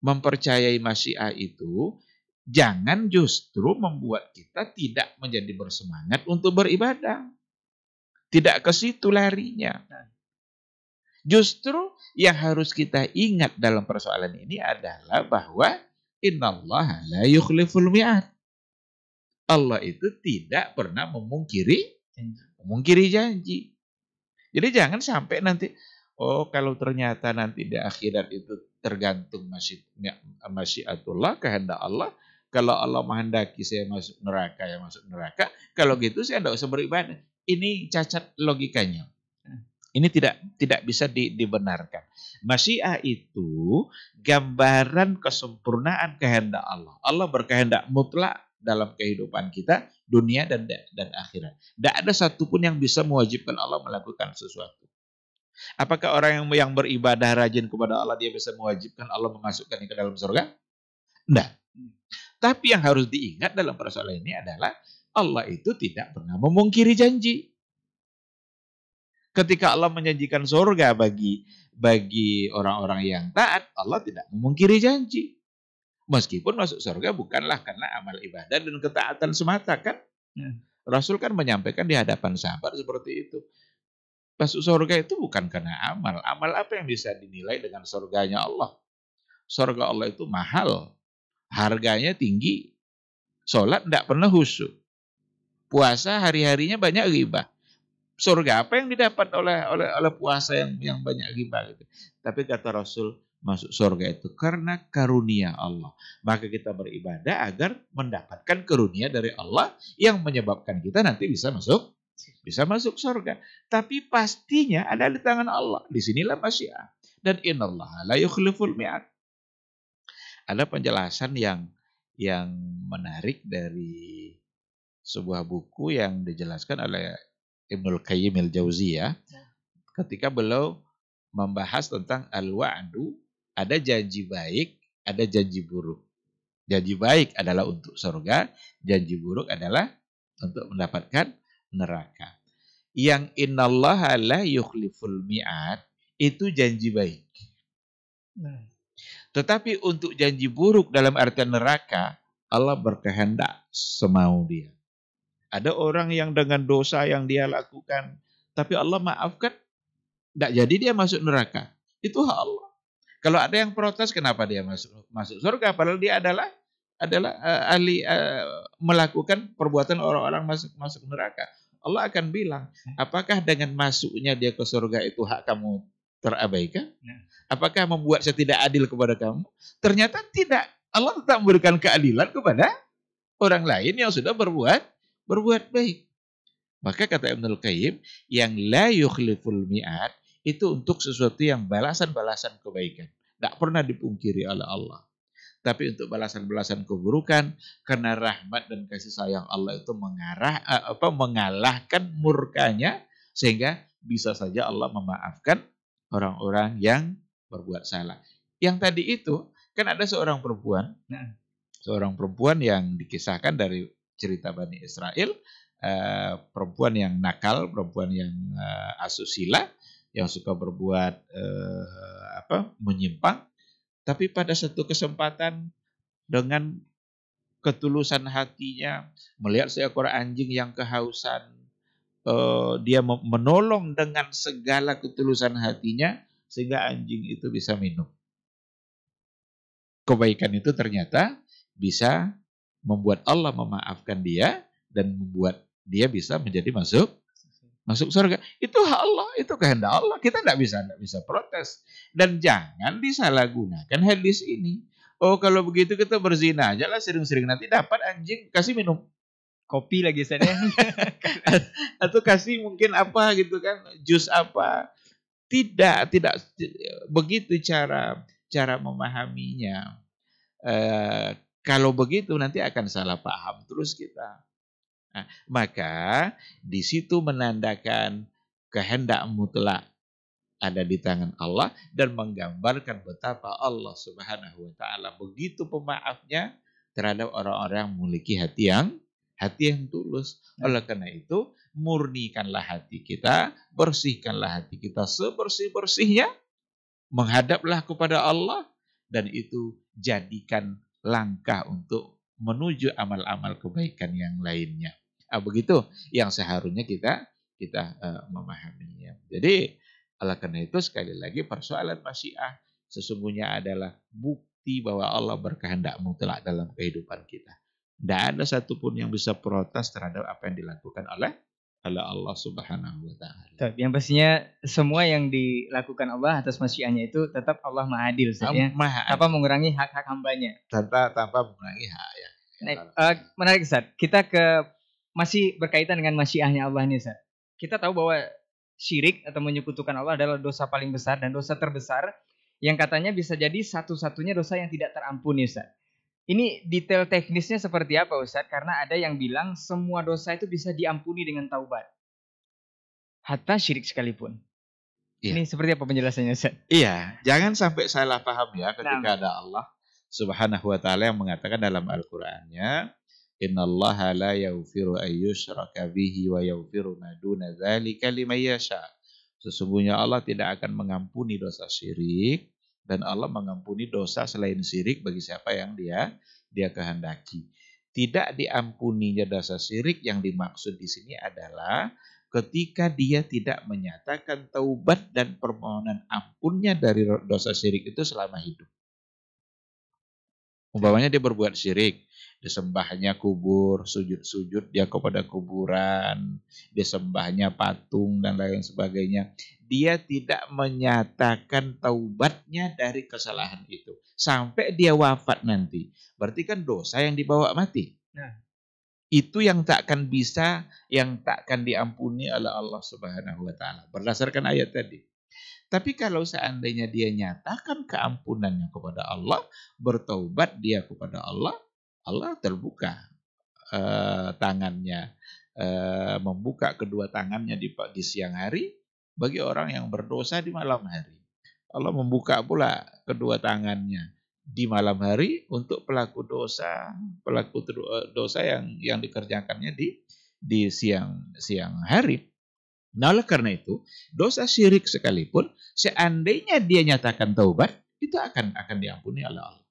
mempercayai masyiah itu jangan justru membuat kita tidak menjadi bersemangat untuk beribadah. Tidak ke situ larinya. Justru yang harus kita ingat dalam persoalan ini adalah bahwa innallaha la yukhliful mi'ad. Allah itu tidak pernah memungkiri janji. Jadi jangan sampai nanti, kalau ternyata nanti di akhirat itu tergantung masyiatullah, kehendak Allah. Kalau Allah menghendaki saya masuk neraka, ya masuk neraka. Kalau gitu saya tidak usah beribadah. Ini cacat logikanya. Ini tidak bisa dibenarkan. Masyiah itu gambaran kesempurnaan kehendak Allah. Allah berkehendak mutlak dalam kehidupan kita, dunia dan akhirat. Tidak ada satupun yang bisa mewajibkan Allah melakukan sesuatu. Apakah orang yang beribadah rajin kepada Allah, dia bisa mewajibkan Allah memasukkannya ke dalam surga? Tidak. Tapi yang harus diingat dalam persoalan ini adalah Allah itu tidak pernah memungkiri janji. Ketika Allah menjanjikan surga bagi orang-orang yang taat, Allah tidak memungkiri janji. Meskipun masuk surga bukanlah karena amal ibadah dan ketaatan semata kan. Rasul kan menyampaikan di hadapan sahabat seperti itu. Masuk surga itu bukan karena amal. Amal apa yang bisa dinilai dengan surganya Allah? Surga Allah itu mahal. Harganya tinggi. Sholat tidak pernah khusyuk. Puasa hari-harinya banyak ghibah. Surga apa yang didapat oleh puasa yang banyak ghibah gitu. Tapi kata Rasul, masuk surga itu karena karunia Allah. Maka kita beribadah agar mendapatkan karunia dari Allah yang menyebabkan kita nanti bisa masuk surga. Tapi pastinya ada di tangan Allah. Disinilah masyiah. Dan innallaha la yukhliful mi'ad. Ada penjelasan yang menarik dari sebuah buku yang dijelaskan oleh Ibnul Qayyim al-Jauziyah ketika beliau membahas tentang al-wa'du, ada janji baik, ada janji buruk. Janji baik adalah untuk surga, janji buruk adalah untuk mendapatkan neraka. Yang innallaha la yukhliful mi'ad itu janji baik. Tetapi untuk janji buruk dalam artian neraka, Allah berkehendak semau dia. Ada orang yang dengan dosa yang dia lakukan, tapi Allah maafkan, tidak jadi dia masuk neraka. Itu hak Allah. Kalau ada yang protes, kenapa dia masuk surga? Padahal dia adalah ahli melakukan perbuatan orang-orang masuk neraka. Allah akan bilang, apakah dengan masuknya dia ke surga itu hak kamu terabaikan? Apakah membuat saya tidak adil kepada kamu? Ternyata tidak. Allah tetap memberikan keadilan kepada orang lain yang sudah berbuat baik. Maka kata Ibnul Qayyim, yang la yukhliful mi'ad itu untuk sesuatu yang balasan-balasan kebaikan. Tidak pernah dipungkiri oleh Allah. Tapi untuk balasan-balasan keburukan, karena rahmat dan kasih sayang Allah itu mengalahkan murkanya, sehingga bisa saja Allah memaafkan orang-orang yang berbuat salah. Yang tadi itu, Kan ada seorang perempuan, Nah. yang dikisahkan dari cerita Bani Israel, perempuan yang nakal, perempuan yang asusila, yang suka berbuat menyimpang, tapi pada satu kesempatan dengan ketulusan hatinya melihat seekor anjing yang kehausan, dia menolong dengan segala ketulusan hatinya sehingga anjing itu bisa minum. Kebaikan itu ternyata bisa membuat Allah memaafkan dia dan membuat dia bisa menjadi masuk surga. Itu hak Allah, itu kehendak Allah. Kita tidak bisa protes. Dan jangan disalahgunakan hadis ini. Oh, kalau begitu kita berzina aja lah sering-sering, nanti dapat anjing, kasih minum Kopi lagi saya. atau kasih mungkin apa gitu kan, jus apa. Tidak begitu cara memahaminya. Kalau begitu nanti akan salah paham terus kita. Nah, maka di situ menandakan kehendak mutlak ada di tangan Allah dan menggambarkan betapa Allah Subhanahu wa taala begitu pemaafnya terhadap orang-orang yang memiliki hati yang tulus. Oleh karena itu, murnikanlah hati kita, bersihkanlah hati kita sebersih-bersihnya, menghadaplah kepada Allah, dan itu jadikan langkah untuk menuju amal-amal kebaikan yang lainnya. Begitu yang seharusnya kita memahaminya. Jadi oleh karena itu sekali lagi persoalan masyiah sesungguhnya adalah bukti bahwa Allah berkehendak mutlak dalam kehidupan kita. Tidak ada satupun yang bisa protes terhadap apa yang dilakukan oleh Allah Subhanahu wa taala. Yang pastinya semua yang dilakukan Allah atas masyiahnya itu tetap Allah Maha Adil, ya. Tanpa mengurangi hak-hak hambanya. Tanpa mengurangi hak ya. Menarik, Ustaz. Kita masih berkaitan dengan masyiahnya Allah nih, Ustaz. Kita tahu bahwa syirik atau menyekutukan Allah adalah dosa paling besar dan dosa terbesar yang katanya bisa jadi satu-satunya dosa yang tidak terampuni, Ustaz. Ini detail teknisnya seperti apa, Ustaz? Karena ada yang bilang semua dosa itu bisa diampuni dengan taubat. Hatta syirik sekalipun. Iya. Ini seperti apa penjelasannya, Ustaz? Iya, jangan sampai salah paham ya ketika ada Allah Subhanahu wa taala yang mengatakan dalam Al-Qur'annya, "Innallaha la yaghfiru ayyushraka bihi wa yaghfiru ma duna dzalika liman yasha." Sesungguhnya Allah tidak akan mengampuni dosa syirik dan Allah mengampuni dosa selain syirik bagi siapa yang dia kehendaki. Tidak diampuninya dosa syirik yang dimaksud di sini adalah ketika dia tidak menyatakan taubat dan permohonan ampunnya dari dosa syirik itu selama hidup. Umpamanya dia berbuat syirik, disembahnya kubur, sujud-sujud dia kepada kuburan, disembahnya patung dan lain sebagainya. Dia tidak menyatakan taubatnya dari kesalahan itu sampai dia wafat nanti. Berarti kan dosa yang dibawa mati. Nah, itu yang takkan bisa, yang takkan diampuni oleh Allah Subhanahu wa taala berdasarkan ayat tadi. Tapi kalau seandainya dia nyatakan keampunannya kepada Allah, bertaubat dia kepada Allah, Allah terbuka tangannya, membuka kedua tangannya di siang hari bagi orang yang berdosa di malam hari. Allah membuka pula kedua tangannya di malam hari untuk pelaku dosa yang dikerjakannya di siang hari. Nah, oleh karena itu, dosa syirik sekalipun, seandainya dia nyatakan taubat, itu akan diampuni oleh Allah.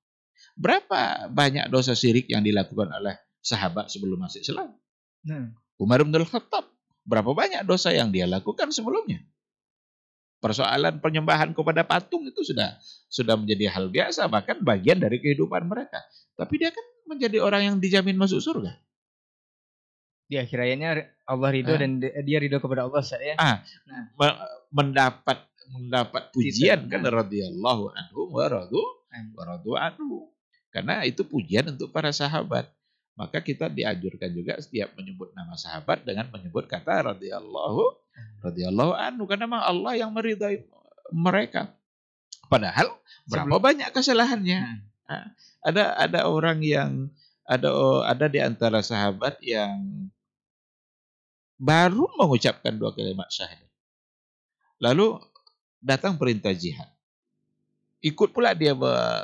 Berapa banyak dosa syirik yang dilakukan oleh sahabat sebelum masuk Islam? Umar bin Khattab, berapa banyak dosa yang dia lakukan sebelumnya? Persoalan penyembahan kepada patung itu sudah menjadi hal biasa, bahkan bagian dari kehidupan mereka. Tapi dia kan menjadi orang yang dijamin masuk surga. Di akhir ayatnya Allah ridho dan dia ridho kepada Allah, ya. Mendapat pujian kan radhiyallahu anhu wa radu anhu. Karena itu pujian untuk para sahabat. Maka kita dianjurkan juga setiap menyebut nama sahabat dengan menyebut kata radhiyallahu anhu, karena memang Allah yang meridai mereka. Padahal berapa banyak kesalahannya. Ada orang yang ada di antara sahabat yang baru mengucapkan 2 kalimat syahadat. Lalu datang perintah jihad. Ikut pula dia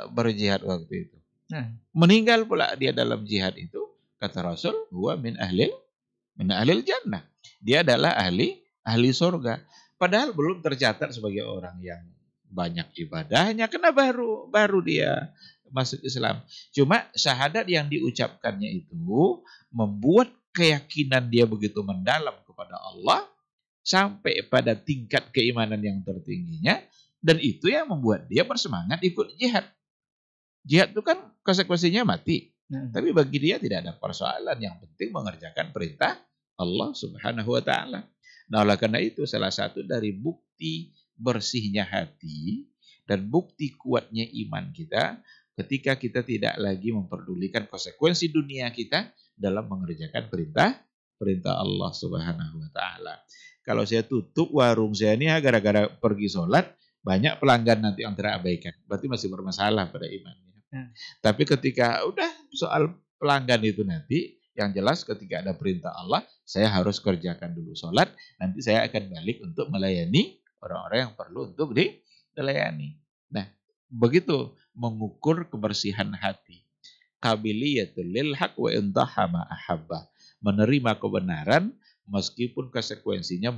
berjihad waktu itu. Nah, Meninggal pula dia dalam jihad itu. Kata Rasul, huwa min ahlil jannah. Dia adalah ahli surga. Padahal belum tercatat sebagai orang yang banyak ibadahnya. Karena baru dia masuk Islam. Cuma syahadat yang diucapkannya itu membuat keyakinan dia begitu mendalam kepada Allah sampai pada tingkat keimanan yang tertingginya, dan itu yang membuat dia bersemangat ikut jihad. Jihad itu kan konsekuensinya mati. Tapi bagi dia tidak ada persoalan, yang penting mengerjakan perintah Allah Subhanahu wa taala. Nah, oleh karena itu salah satu dari bukti bersihnya hati dan bukti kuatnya iman kita ketika kita tidak lagi memperdulikan konsekuensi dunia kita dalam mengerjakan perintah Allah Subhanahu wa taala. Kalau saya tutup warung saya ini gara-gara pergi sholat, banyak pelanggan nanti yang terabaikan. Berarti masih bermasalah pada imannya. Tapi ketika udah soal pelanggan itu nanti, yang jelas ketika ada perintah Allah, saya harus kerjakan dulu sholat, nanti saya akan balik untuk melayani orang-orang yang perlu untuk dilayani. Nah, begitu mengukur kebersihan hati. Qabiliyatul lil haq wa intaha ma ahabba. Menerima kebenaran meskipun konsekuensinya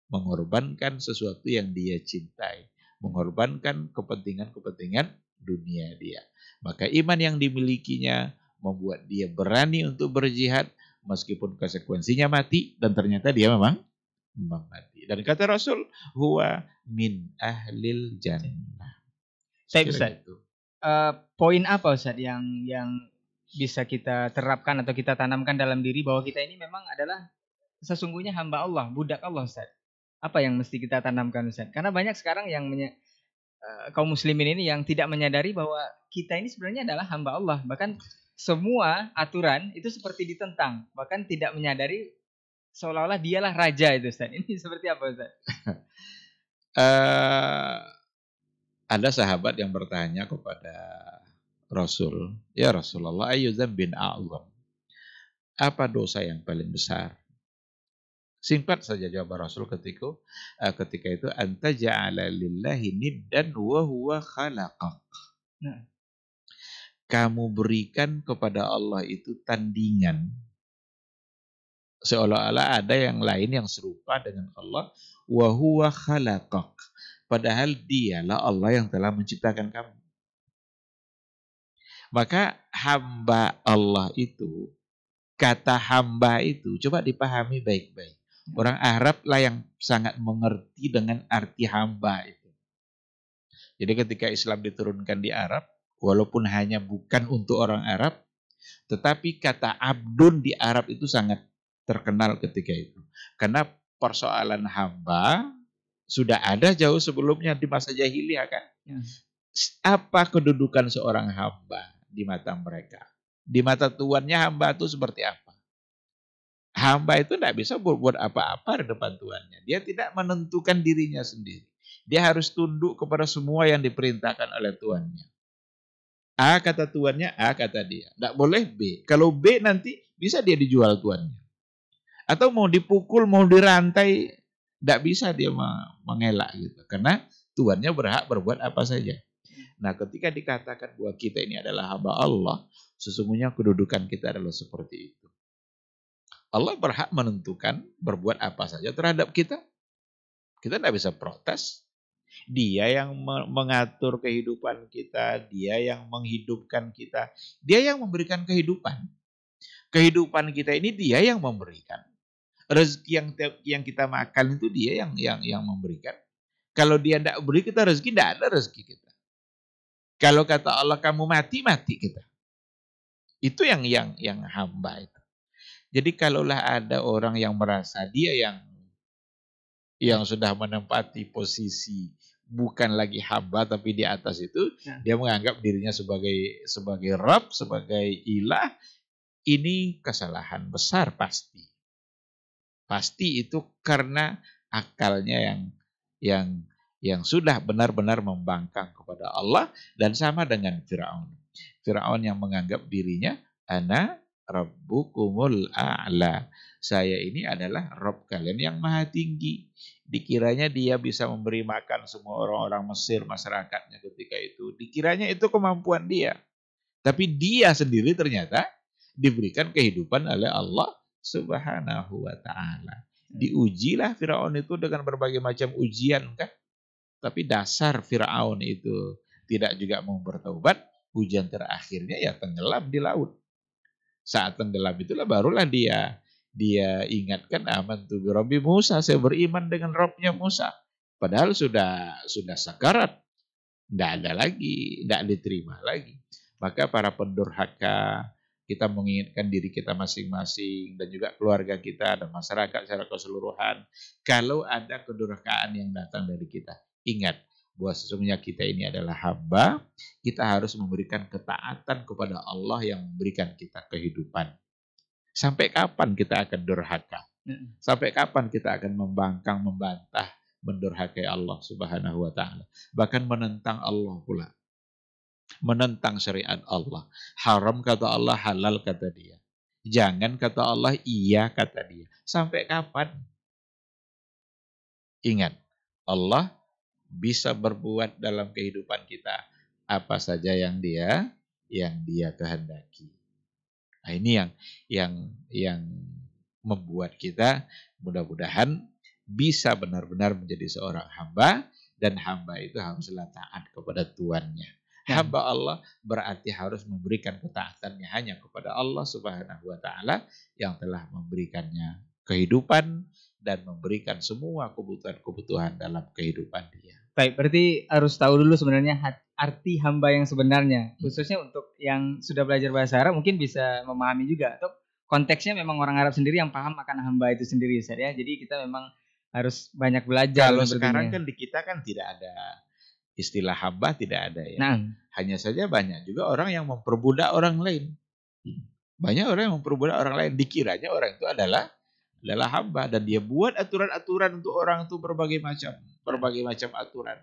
mengorbankan sesuatu yang dia cintai, mengorbankan kepentingan-kepentingan dunia dia. Maka iman yang dimilikinya membuat dia berani untuk berjihad meskipun konsekuensinya mati, dan ternyata dia memang mati. Dan kata Rasul, huwa min ahlil jannah. Saya Ustaz, poin apa Ustaz yang bisa kita terapkan atau kita tanamkan dalam diri bahwa kita ini memang adalah sesungguhnya hamba Allah, budak Allah Ustaz? Apa yang mesti kita tanamkan Ustaz? Karena banyak sekarang yang kaum muslimin ini yang tidak menyadari bahwa kita ini sebenarnya adalah hamba Allah. Bahkan semua aturan itu seperti ditentang. Bahkan tidak menyadari seolah-olah dialah raja itu Ustaz. Ini seperti apa Ustaz? Ada sahabat yang bertanya kepada Rasul, ya Rasulullah, ayu dzambin a'zam? Apa dosa yang paling besar? Singkat saja jawaban Rasul ketika itu, anta ja'ala lillahi niddan wa huwa khalaqak. Kamu berikan kepada Allah itu tandingan. Seolah-olah ada yang lain yang serupa dengan Allah. Wa huwa khalaqak. Padahal dialah Allah yang telah menciptakan kamu. Maka hamba Allah itu, kata hamba itu, coba dipahami baik-baik. Orang Arab lah yang sangat mengerti dengan arti hamba itu. Jadi ketika Islam diturunkan di Arab, walaupun hanya bukan untuk orang Arab, tetapi kata abdun di Arab itu sangat terkenal ketika itu. Karena persoalan hamba sudah ada jauh sebelumnya di masa jahiliyah kan. Apa kedudukan seorang hamba di mata mereka? Di mata tuannya hamba itu seperti apa? Hamba itu tidak bisa berbuat apa-apa di depan tuannya. Dia tidak menentukan dirinya sendiri. Dia harus tunduk kepada semua yang diperintahkan oleh tuannya. A kata tuannya, A kata dia. Tidak boleh B. Kalau B nanti bisa dia dijual tuannya. Atau mau dipukul, mau dirantai, tidak bisa dia mengelak gitu. Karena tuannya berhak berbuat apa saja. Nah, ketika dikatakan bahwa kita ini adalah hamba Allah, sesungguhnya kedudukan kita adalah seperti itu. Allah berhak menentukan berbuat apa saja terhadap kita. Kita tidak bisa protes. Dia yang mengatur kehidupan kita, dia yang menghidupkan kita, dia yang memberikan kehidupan. Kehidupan kita ini dia yang memberikan. Rezeki yang kita makan itu dia yang memberikan. Kalau dia tidak beri kita rezeki, tidak ada rezeki kita. Kalau kata Allah kamu mati kita. Itu yang hamba itu. Jadi kalaulah ada orang yang merasa dia yang sudah menempati posisi bukan lagi hamba tapi di atas itu, dia menganggap dirinya sebagai Rabb, sebagai ilah, ini kesalahan besar pasti. Pasti itu karena akalnya yang sudah benar-benar membangkang kepada Allah, dan sama dengan Firaun. Firaun yang menganggap dirinya ana Rabbukumul a'la. Saya ini adalah Rabb kalian yang maha tinggi. dikiranya dia bisa memberi makan semua orang-orang Mesir, masyarakatnya ketika itu. Dikiranya itu kemampuan dia. Tapi dia sendiri ternyata diberikan kehidupan oleh Allah Subhanahu wa ta'ala. Diujilah Firaun itu dengan berbagai macam ujian kan. Tapi dasar Firaun itu tidak juga mau bertaubat, ujian terakhirnya ya tenggelam di laut. Saat tenggelam itulah barulah dia ingatkan, amantu bi Rabbi Musa, saya beriman dengan Rabbnya Musa. Padahal sudah sakarat, tidak ada lagi, tidak diterima lagi. Maka para pendurhaka, kita mengingatkan diri kita masing-masing dan juga keluarga kita dan masyarakat secara keseluruhan. Kalau ada kedurhakaan yang datang dari kita, ingat bahwa sesungguhnya kita ini adalah hamba, kita harus memberikan ketaatan kepada Allah yang memberikan kita kehidupan. Sampai kapan kita akan durhaka? Sampai kapan kita akan membangkang, membantah, mendurhakai Allah Subhanahu wa ta'ala? Bahkan menentang Allah pula. Menentang syariat Allah. Haram kata Allah, halal kata dia. Jangan kata Allah, iya kata dia. Sampai kapan? Ingat, Allah bisa berbuat dalam kehidupan kita apa saja yang dia kehendaki. Nah, ini yang membuat kita mudah-mudahan bisa benar-benar menjadi seorang hamba, dan hamba itu haruslah taat kepada Tuannya. Hamba Allah berarti harus memberikan ketaatannya hanya kepada Allah Subhanahu wa ta'ala yang telah memberikannya kehidupan dan memberikan semua kebutuhan-kebutuhan dalam kehidupan dia. Baik, berarti harus tahu dulu sebenarnya arti hamba yang sebenarnya. Khususnya untuk yang sudah belajar bahasa Arab mungkin bisa memahami juga. Atau konteksnya memang orang Arab sendiri yang paham akan hamba itu sendiri, Ustaz, ya. Jadi kita memang harus banyak belajar. Kalau sekarang kan di kita kan tidak ada istilah hamba, tidak ada ya. Nah, hanya saja banyak juga orang yang memperbudak orang lain. Banyak orang yang memperbudak orang lain. Dikiranya orang itu adalah hamba, dan dia buat aturan-aturan untuk orang itu berbagai macam aturan.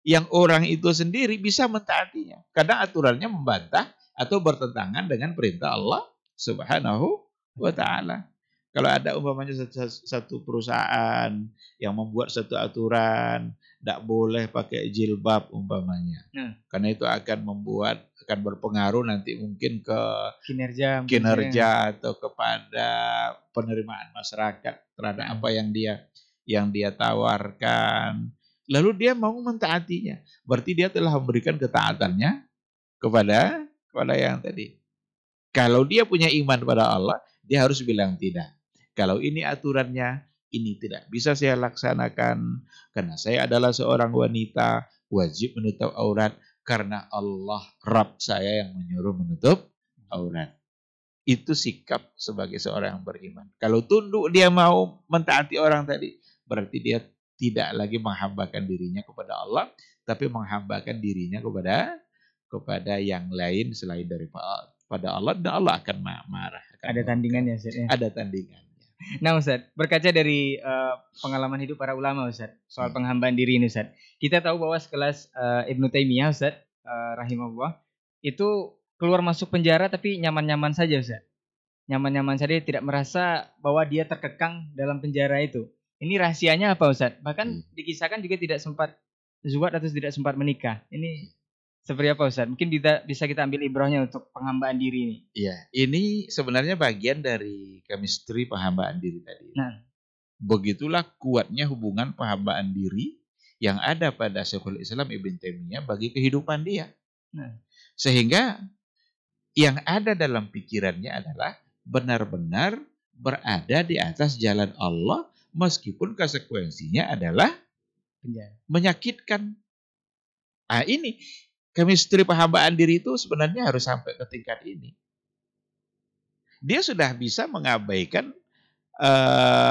Yang orang itu sendiri bisa mentaatinya. Kadang aturannya membantah atau bertentangan dengan perintah Allah Subhanahu wa ta'ala. Kalau ada umpamanya satu perusahaan yang membuat satu aturan, tidak boleh pakai jilbab umpamanya. Karena itu akan berpengaruh nanti mungkin ke kinerja atau kepada penerimaan masyarakat terhadap apa yang dia tawarkan. Lalu dia mau mentaatinya. Berarti dia telah memberikan ketaatannya kepada yang tadi. Kalau dia punya iman pada Allah, dia harus bilang tidak. Kalau ini aturannya, ini tidak bisa saya laksanakan karena saya adalah seorang wanita, wajib menutup aurat karena Allah Rabb saya yang menyuruh menutup aurat. Itu sikap sebagai seorang yang beriman. Kalau tunduk dia mau mentaati orang tadi, berarti dia tidak lagi menghambakan dirinya kepada Allah, tapi menghambakan dirinya kepada yang lain selain daripada Allah, dan Allah akan marah. Ada tandingannya, Ustaz, ya? Ada tandingan. Nah, Ustaz, berkaca dari pengalaman hidup para ulama, Ustaz, soal penghambaan diri ini, Ustaz. Kita tahu bahwa sekelas Ibnu Taimiyah, Ustaz, rahimahullah, itu keluar masuk penjara tapi nyaman-nyaman saja, Ustaz. Nyaman-nyaman saja, tidak merasa bahwa dia terkekang dalam penjara itu. Ini rahasianya apa, Ustaz? Bahkan dikisahkan juga tidak sempat zuhud atau tidak sempat menikah. Ini seperti apa, Ustaz? Mungkin bisa kita ambil ibrahnya untuk penghambaan diri ini. Iya, ini sebenarnya bagian dari chemistry penghambaan diri tadi. Nah, begitulah kuatnya hubungan penghambaan diri yang ada pada Syekhul Islam Ibn Taimiyah bagi kehidupan dia. Nah, sehingga yang ada dalam pikirannya adalah benar-benar berada di atas jalan Allah meskipun konsekuensinya adalah menyakitkan. Ah, ini chemistry penghambaan diri itu sebenarnya harus sampai ke tingkat ini. Dia sudah bisa mengabaikan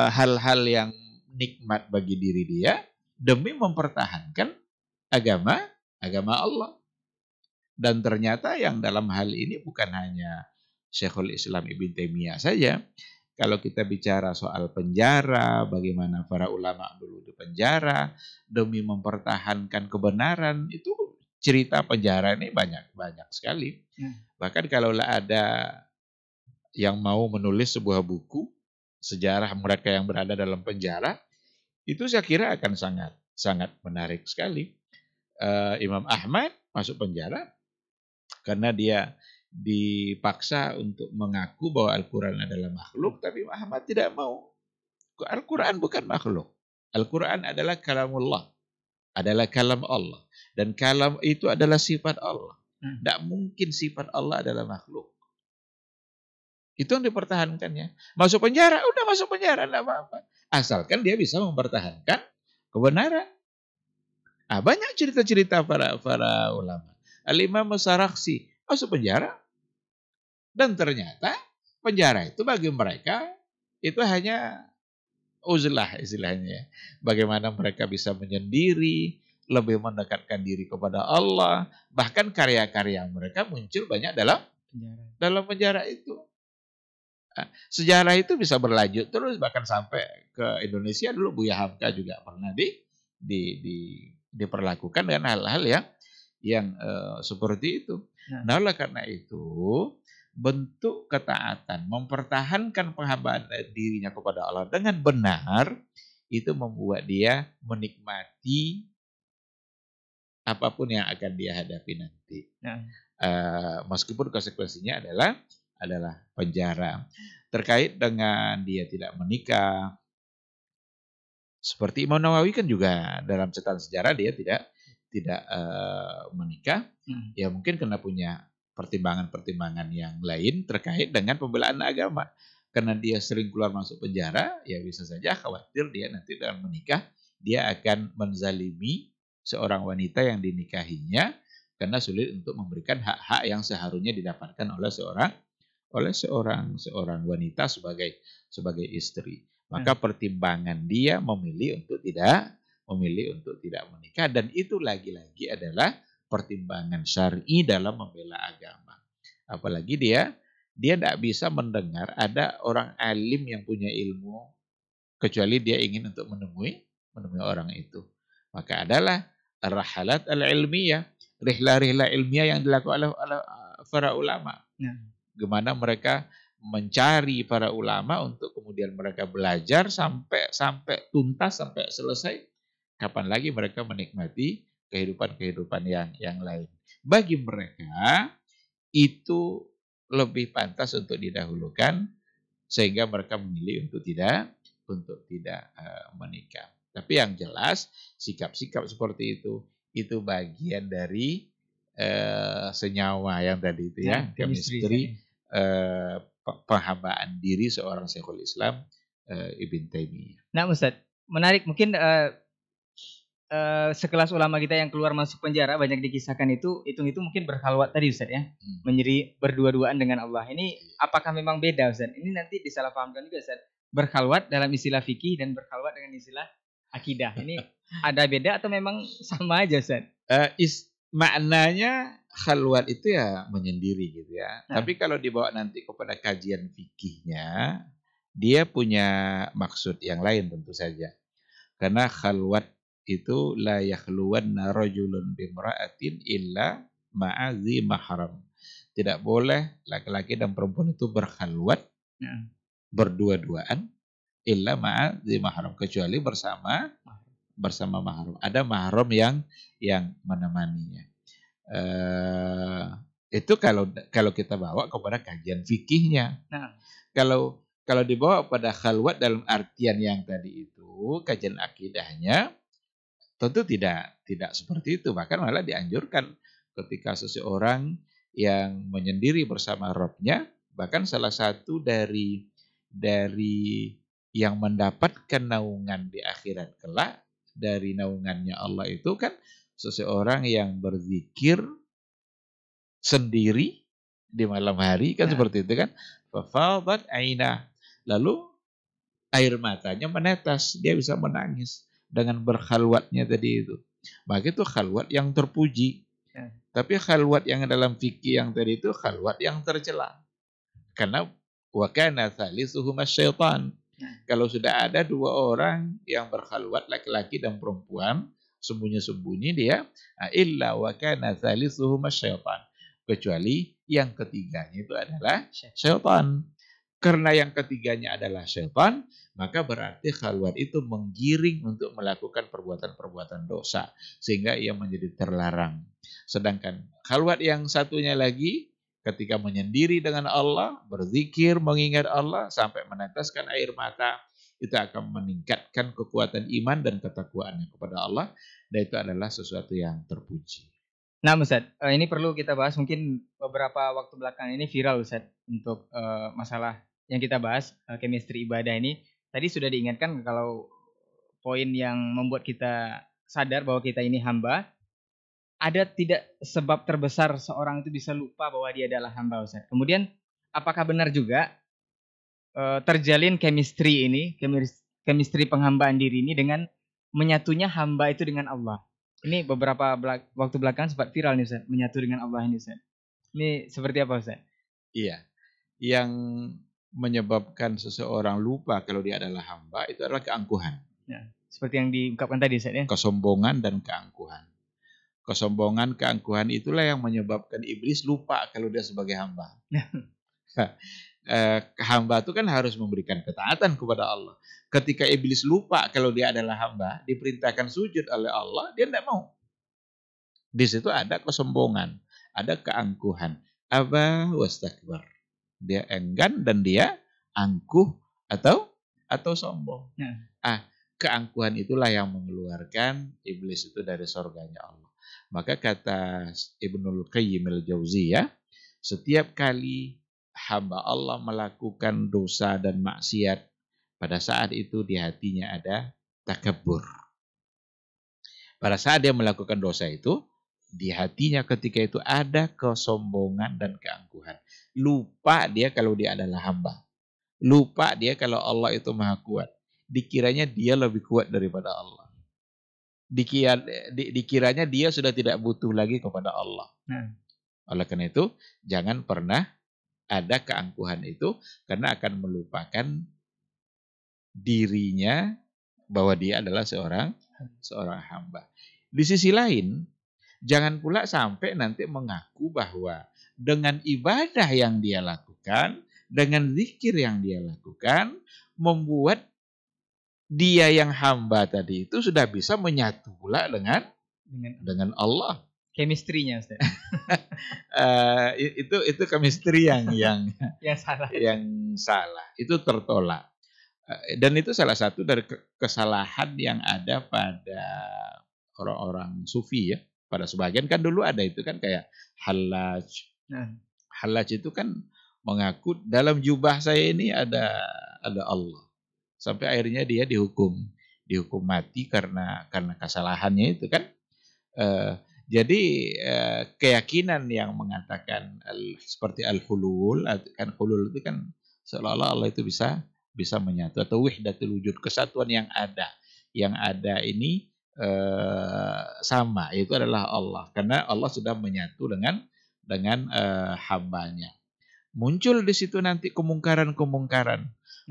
hal-hal yang nikmat bagi diri dia demi mempertahankan agama Allah. Dan ternyata yang dalam hal ini bukan hanya Syekhul Islam Ibn Taimiyah saja. Kalau kita bicara soal penjara, bagaimana para ulama dulu di penjara demi mempertahankan kebenaran, itu cerita penjara ini banyak sekali. Bahkan kalau ada yang mau menulis sebuah buku sejarah mereka yang berada dalam penjara, Itu saya kira akan sangat menarik sekali. Imam Ahmad masuk penjara karena dia dipaksa untuk mengaku bahwa Al-Quran adalah makhluk, tapi Imam Ahmad tidak mau. Al-Quran bukan makhluk. Al-Quran adalah kalamullah, adalah kalam Allah. Dan kalam itu adalah sifat Allah. Tidak mungkin sifat Allah adalah makhluk. Itu yang dipertahankannya. Masuk penjara, udah masuk penjara, tidak apa-apa. Asalkan dia bisa mempertahankan kebenaran. Banyak cerita-cerita para ulama. Al-Imam Sarakhsi masuk penjara. Dan ternyata penjara itu bagi mereka itu hanya uzlah istilahnya. Bagaimana mereka bisa menyendiri, lebih mendekatkan diri kepada Allah. Bahkan karya-karya mereka muncul banyak dalam penjara itu. Sejarah itu bisa berlanjut terus bahkan sampai ke Indonesia. Dulu Buya Hamka juga pernah diperlakukan dengan hal-hal yang seperti itu. Nah, oleh karena itu bentuk ketaatan, mempertahankan penghambaan dirinya kepada Allah dengan benar, itu membuat dia menikmati apapun yang akan dia hadapi nanti. Meskipun konsekuensinya adalah penjara. Terkait dengan dia tidak menikah, seperti Imam Nawawi kan juga dalam catatan sejarah dia tidak menikah. Ya mungkin karena punya pertimbangan-pertimbangan yang lain terkait dengan pembelaan agama. Karena dia sering keluar masuk penjara, ya bisa saja khawatir dia nanti dalam menikah, dia akan menzalimi seorang wanita yang dinikahinya, karena sulit untuk memberikan hak-hak yang seharusnya didapatkan oleh seorang wanita sebagai istri. Maka pertimbangan dia memilih untuk tidak menikah, dan itu lagi-lagi adalah pertimbangan syar'i dalam membela agama. Apalagi dia tidak bisa mendengar ada orang alim yang punya ilmu kecuali dia ingin untuk menemui orang itu. Maka adalah rahalat al-ilmiyah, rihlah-rihlah ilmiah yang dilakukan oleh para ulama. Gimana mereka mencari para ulama untuk kemudian mereka belajar sampai tuntas, sampai selesai. Kapan lagi mereka menikmati kehidupan yang lain. Bagi mereka itu lebih pantas untuk didahulukan, sehingga mereka memilih untuk tidak menikah. Tapi yang jelas sikap-sikap seperti itu bagian dari senyawa yang tadi itu ya, chemistry, penghambaan diri seorang Syekhul Islam Ibn Taimiyah. Nah Ustaz, menarik, mungkin sekelas ulama kita yang keluar masuk penjara banyak dikisahkan itu mungkin berkhalwat tadi Ustaz ya, menjadi berdua-duaan dengan Allah. Ini apakah memang beda Ustaz? Ini nanti disalahpahamkan juga Ustaz. Berkhalwat dalam istilah fikih dan berkhalwat dengan istilah akidah. Ini ada beda atau memang sama aja Ustaz? Maknanya khalwat itu ya menyendiri gitu ya. Tapi kalau dibawa nanti kepada kajian fikihnya, dia punya maksud yang lain tentu saja. Karena khalwat itu la yakhluwanna rajulun bimra'atin illa ma'azi mahram. Tidak boleh laki-laki dan perempuan itu berkhalwat berdua-duaan illa ma'azi mahram, kecuali bersama mahram. Ada mahram yang menemaninya. Itu kalau kita bawa kepada kajian fikihnya. Kalau dibawa pada khalwat dalam artian yang tadi itu, kajian akidahnya, tentu tidak seperti itu. Bahkan malah dianjurkan ketika seseorang yang menyendiri bersama Rabb-nya, bahkan salah satu dari yang mendapatkan naungan di akhirat kelak, dari naungannya Allah itu kan seseorang yang berzikir sendiri di malam hari, kan seperti itu kan. Fafadat aina, lalu air matanya menetes, dia bisa menangis dengan berkhalwatnya tadi itu. Maka itu khalwat yang terpuji. Tapi khalwat yang dalam fikih yang tadi itu khalwat yang tercela. Karena wa kana thalisuhuma syaitan. Kalau sudah ada dua orang yang berkhalwat, laki-laki dan perempuan, sembunyi-sembunyi dia, illa wa kana thalisuhuma syaitan. Kecuali yang ketiganya itu adalah syaitan. Karena yang ketiganya adalah syaitan, maka berarti khalwat itu menggiring untuk melakukan perbuatan-perbuatan dosa. Sehingga ia menjadi terlarang. Sedangkan khalwat yang satunya lagi, ketika menyendiri dengan Allah, berzikir, mengingat Allah, sampai meneteskan air mata, itu akan meningkatkan kekuatan iman dan ketakwaannya kepada Allah. Dan itu adalah sesuatu yang terpuji. Nah, Ustaz, ini perlu kita bahas. Mungkin beberapa waktu belakang ini viral, Ustaz, untuk masalah yang kita bahas, chemistry ibadah ini. Tadi sudah diingatkan kalau poin yang membuat kita sadar bahwa kita ini hamba, ada tidak sebab terbesar seorang itu bisa lupa bahwa dia adalah hamba, Ustaz. Kemudian, apakah benar juga terjalin chemistry ini, chemistry penghambaan diri ini dengan menyatunya hamba itu dengan Allah? Ini beberapa waktu belakang sempat viral nih, Ustaz, menyatu dengan Allah ini, Ustaz. Ini seperti apa, Ustaz? Iya, yang menyebabkan seseorang lupa kalau dia adalah hamba itu adalah keangkuhan. Ya, seperti yang diungkapkan tadi, Ustaz, ya. Kesombongan dan keangkuhan. Kesombongan, keangkuhan itulah yang menyebabkan iblis lupa kalau dia sebagai hamba. Hamba itu kan harus memberikan ketaatan kepada Allah. Ketika iblis lupa kalau dia adalah hamba, diperintahkan sujud oleh Allah, dia tidak mau. Di situ ada kesombongan, ada keangkuhan. Aba wastakbar. Dia enggan dan dia angkuh atau sombong. Keangkuhan itulah yang mengeluarkan iblis itu dari surganya Allah. Maka kata Ibnul Qayyim al-Jauziyah, setiap kali hamba Allah melakukan dosa dan maksiat, pada saat itu di hatinya ada takabur. Pada saat dia melakukan dosa itu, di hatinya ketika itu ada kesombongan dan keangkuhan. Lupa dia kalau dia adalah hamba. Lupa dia kalau Allah itu maha kuat. Dikiranya dia lebih kuat daripada Allah. Dikiranya dia sudah tidak butuh lagi kepada Allah. Oleh karena itu, jangan pernah ada keangkuhan itu, karena akan melupakan dirinya bahwa dia adalah seorang hamba. Di sisi lain, jangan pula sampai nanti mengaku bahwa dengan ibadah yang dia lakukan, dengan zikir yang dia lakukan, membuat dia yang hamba tadi itu sudah bisa menyatu pula dengan Allah. Chemistry-nya, Ustaz. Itu chemistry yang salah. Yang salah. Itu tertolak. Dan itu salah satu dari kesalahan yang ada pada orang-orang sufi ya. Pada sebagian kan dulu ada itu kan kayak Hallaj. Hallaj itu kan mengaku dalam jubah saya ini ada Allah. Sampai akhirnya dia dihukum mati karena kesalahannya itu kan. Jadi keyakinan yang mengatakan seperti al-hulul, kan hulul itu kan seolah-olah Allah itu bisa menyatu, atau wahdatul wujud, kesatuan yang ada ini sama, itu adalah Allah, karena Allah sudah menyatu dengan hambanya. Muncul di situ nanti kemungkaran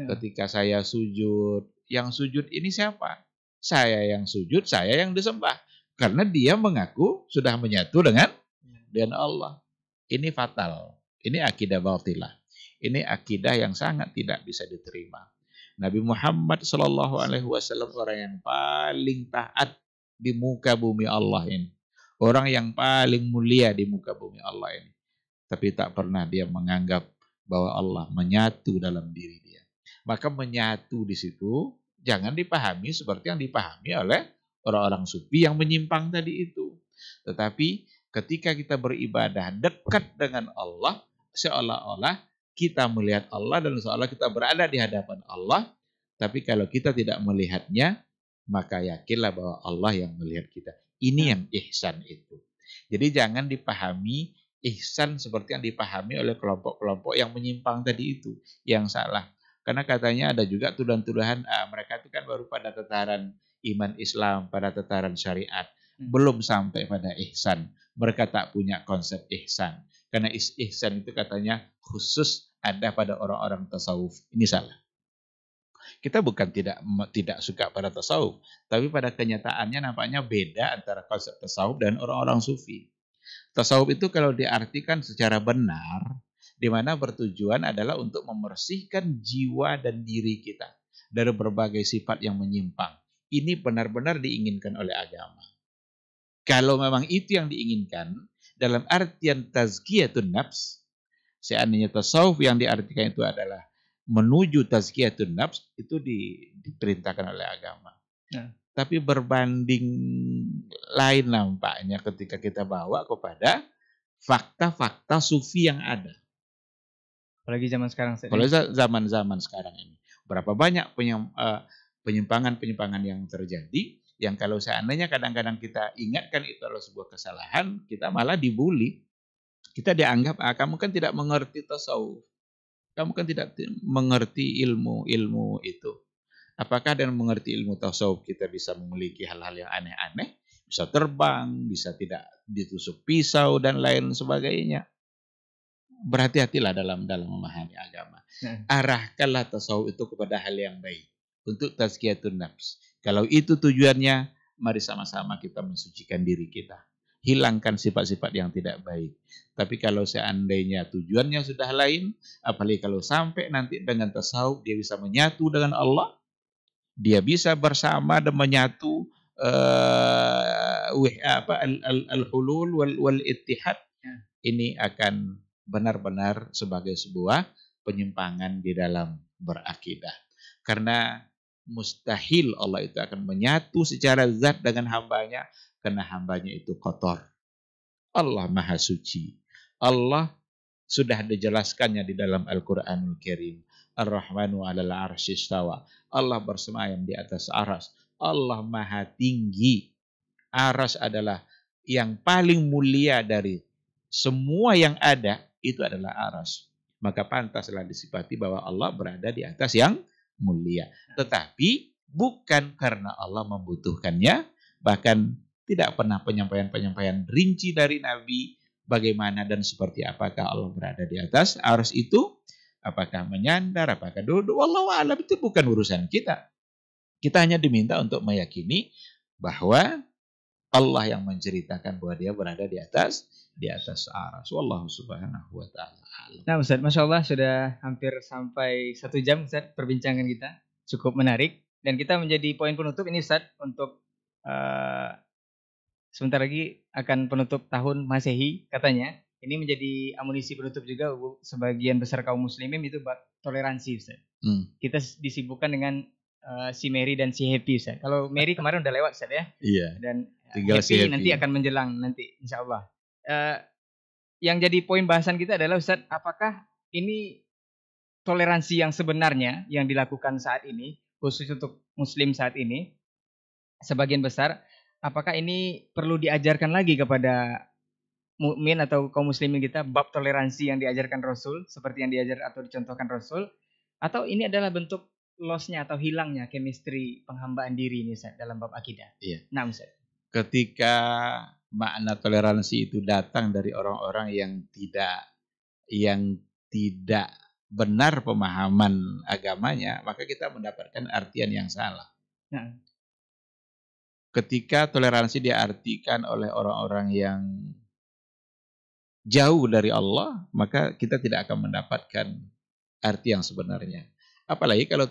ketika saya sujud, yang sujud ini siapa? Saya yang sujud, saya yang disembah. Karena dia mengaku sudah menyatu dengan Allah. Ini fatal. Ini akidah batilah. Ini akidah yang sangat tidak bisa diterima. Nabi Muhammad SAW orang yang paling taat di muka bumi Allah ini. Orang yang paling mulia di muka bumi Allah ini. Tapi tak pernah dia menganggap bahwa Allah menyatu dalam diri dia. Maka menyatu di situ jangan dipahami seperti yang dipahami oleh orang-orang sufi yang menyimpang tadi itu. Tetapi ketika kita beribadah dekat dengan Allah, seolah-olah kita melihat Allah dan seolah kita berada di hadapan Allah. Tapi kalau kita tidak melihatnya, maka yakinlah bahwa Allah yang melihat kita. Ini yang ihsan itu. Jadi jangan dipahami ihsan seperti yang dipahami oleh kelompok-kelompok yang menyimpang tadi itu, yang salah. Karena katanya ada juga tuduhan-tuduhan, mereka itu kan baru pada tataran iman Islam, pada tataran syariat, belum sampai pada ihsan. Mereka tak punya konsep ihsan. Karena ihsan itu katanya khusus ada pada orang-orang tasawuf. Ini salah. Kita bukan tidak suka pada tasawuf, tapi pada kenyataannya nampaknya beda antara konsep tasawuf dan orang-orang sufi. Tasawuf itu kalau diartikan secara benar, di mana bertujuan adalah untuk membersihkan jiwa dan diri kita dari berbagai sifat yang menyimpang. Ini benar-benar diinginkan oleh agama. Kalau memang itu yang diinginkan, dalam artian tazkiyatun nafs, seandainya tasawuf yang diartikan itu adalah menuju tazkiyatun nafs, itu diperintahkan oleh agama. Nah. Tapi berbanding lain nampaknya ketika kita bawa kepada fakta-fakta sufi yang ada. Apalagi zaman sekarang. Kalau zaman-zaman sekarang ini, berapa banyak penyimpangan-penyimpangan yang terjadi, yang kalau seandainya kadang-kadang kita ingatkan itu adalah sebuah kesalahan, kita malah dibully. Kita dianggap, kamu kan tidak mengerti tasawuf. Kamu kan tidak mengerti ilmu-ilmu itu. Apakah dengan mengerti ilmu tasawuf kita bisa memiliki hal-hal yang aneh-aneh? Bisa terbang, bisa tidak ditusuk pisau, dan lain sebagainya. Berhati-hatilah dalam memahami agama. Arahkanlah tasawuf itu kepada hal yang baik. Untuk tazkiyatun nafs. Kalau itu tujuannya, mari sama-sama kita mensucikan diri kita. Hilangkan sifat-sifat yang tidak baik. Tapi kalau seandainya tujuannya sudah lain, apalagi kalau sampai nanti dengan tasawuf dia bisa menyatu dengan Allah, dia bisa bersama dan menyatu al-hulul wal ittihad. Ini akan benar-benar sebagai sebuah penyimpangan di dalam berakidah. Karena mustahil Allah itu akan menyatu secara zat dengan hambanya, karena hambanya itu kotor. Allah Maha Suci. Allah sudah dijelaskannya di dalam Al-Quranul Karim. Ar-Rahmanu 'alal 'arsy istawa. Allah bersemayam di atas aras. Allah Maha Tinggi. Aras adalah yang paling mulia dari semua yang ada, itu adalah aras. Maka pantaslah disifati bahwa Allah berada di atas yang mulia. Tetapi bukan karena Allah membutuhkannya, bahkan tidak pernah penyampaian-penyampaian rinci dari Nabi bagaimana dan seperti apakah Allah berada di atas aras itu, apakah menyandar, apakah duduk, wallahu a'lam, itu bukan urusan kita. Kita hanya diminta untuk meyakini bahwa Allah yang menceritakan bahwa dia berada di atas aras. Wallahu subhanahu wa ta'ala. Nah Ustaz, Masya Allah sudah hampir sampai 1 jam Ustaz perbincangan kita. Cukup menarik. Dan kita menjadi poin penutup ini Ustaz untuk sebentar lagi akan penutup tahun Masehi katanya. Ini menjadi amunisi penutup juga sebagian besar kaum muslimin itu toleransi Ustaz. Kita disibukkan dengan si Mary dan si Happy Ustaz. Kalau Mary kemarin udah lewat Ustaz ya. Iya. Dan tinggal Happy, si Happy nanti akan menjelang nanti insya Allah. Yang jadi poin bahasan kita adalah Ustaz, apakah ini toleransi yang sebenarnya yang dilakukan saat ini, khusus untuk muslim saat ini, sebagian besar, apakah ini perlu diajarkan lagi kepada mukmin atau kaum muslimin kita, bab toleransi yang diajarkan Rasul, seperti yang diajar atau dicontohkan Rasul, atau ini adalah bentuk loss-nya atau hilangnya chemistry penghambaan diri ini Ustaz, dalam bab akidah? Iya. Nah Ustaz, ketika makna toleransi itu datang dari orang-orang yang tidak benar pemahaman agamanya, maka kita mendapatkan artian yang salah. Nah. Ketika toleransi diartikan oleh orang-orang yang jauh dari Allah, maka kita tidak akan mendapatkan arti yang sebenarnya. Apalagi kalau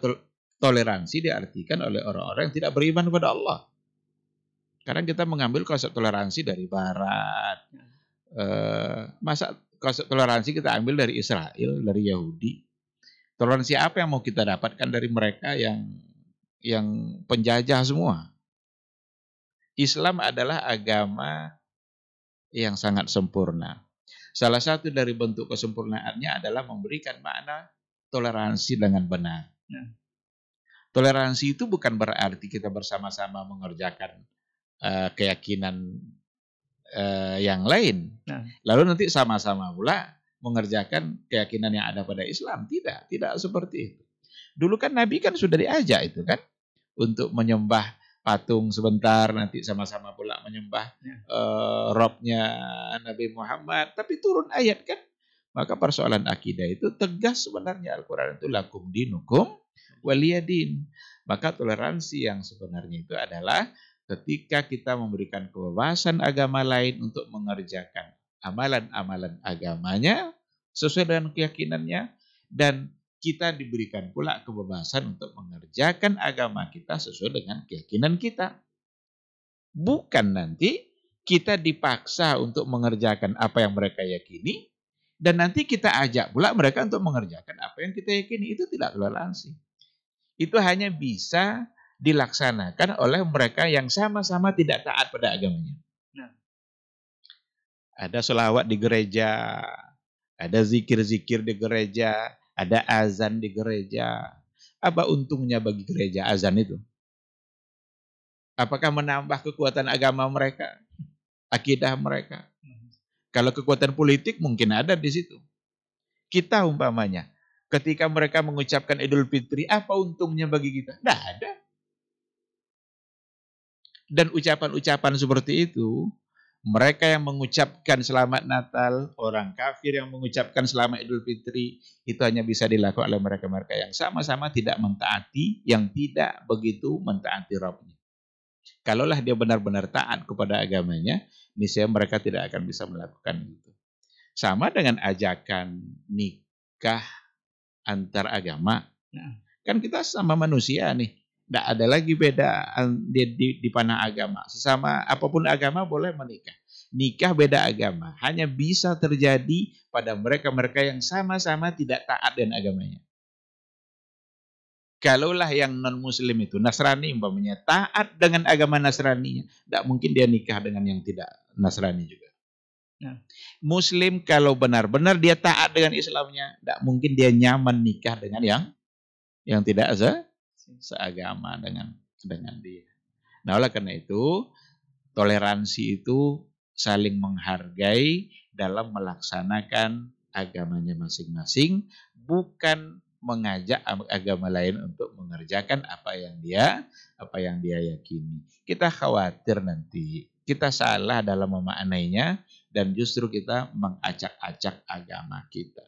toleransi diartikan oleh orang-orang yang tidak beriman kepada Allah. Karena kita mengambil konsep toleransi dari Barat. Masa konsep toleransi kita ambil dari Israel, dari Yahudi? Toleransi apa yang mau kita dapatkan dari mereka yang penjajah semua? Islam adalah agama yang sangat sempurna. Salah satu dari bentuk kesempurnaannya adalah memberikan makna toleransi dengan benar. Toleransi itu bukan berarti kita bersama-sama mengerjakan keyakinan yang lain. Lalu nanti sama-sama pula mengerjakan keyakinan yang ada pada Islam. Tidak seperti itu. Dulu kan Nabi kan sudah diajak itu kan untuk menyembah patung sebentar, nanti sama-sama pula menyembah robnya Nabi Muhammad. Tapi turun ayat kan. Maka persoalan akidah itu tegas sebenarnya. Al-Quran itu lakum dinukum waliyadin. Maka toleransi yang sebenarnya itu adalah ketika kita memberikan kebebasan agama lain untuk mengerjakan amalan-amalan agamanya, sesuai dengan keyakinannya, dan kita diberikan pula kebebasan untuk mengerjakan agama kita sesuai dengan keyakinan kita. Bukan nanti kita dipaksa untuk mengerjakan apa yang mereka yakini, dan nanti kita ajak pula mereka untuk mengerjakan apa yang kita yakini. Itu tidak toleransi. Itu hanya bisa dilaksanakan oleh mereka yang sama-sama tidak taat pada agamanya. Nah. Ada sholawat di gereja, ada zikir-zikir di gereja, ada azan di gereja. Apa untungnya bagi gereja azan itu? Apakah menambah kekuatan agama mereka? Akidah mereka? Kalau kekuatan politik mungkin ada di situ. Kita umpamanya, ketika mereka mengucapkan Idul Fitri, apa untungnya bagi kita? Tidak ada. Dan ucapan-ucapan seperti itu, mereka yang mengucapkan selamat Natal, orang kafir yang mengucapkan selamat Idul Fitri, itu hanya bisa dilakukan oleh mereka-mereka yang sama-sama tidak mentaati, yang tidak begitu mentaati Rabbnya. Kalaulah dia benar-benar taat kepada agamanya, niscaya mereka tidak akan bisa melakukan itu. Sama dengan ajakan nikah antar agama. Kan kita sama manusia nih. Tidak ada lagi beda di panah agama. Sesama apapun agama boleh menikah. Nikah beda agama. Hanya bisa terjadi pada mereka-mereka yang sama-sama tidak taat dengan agamanya. Kalaulah yang non-muslim itu, Nasrani umpamanya, taat dengan agama Nasrani, tidak mungkin dia nikah dengan yang tidak Nasrani juga. Nah, Muslim kalau benar-benar dia taat dengan Islamnya, tidak mungkin dia nyaman nikah dengan yang tidak seagama dengan dia. Nah, oleh karena itu, toleransi itu saling menghargai dalam melaksanakan agamanya masing-masing, bukan mengajak agama lain untuk mengerjakan apa yang dia yakini. Kita khawatir nanti kita salah dalam memaknainya dan justru kita mengacak-acak agama kita.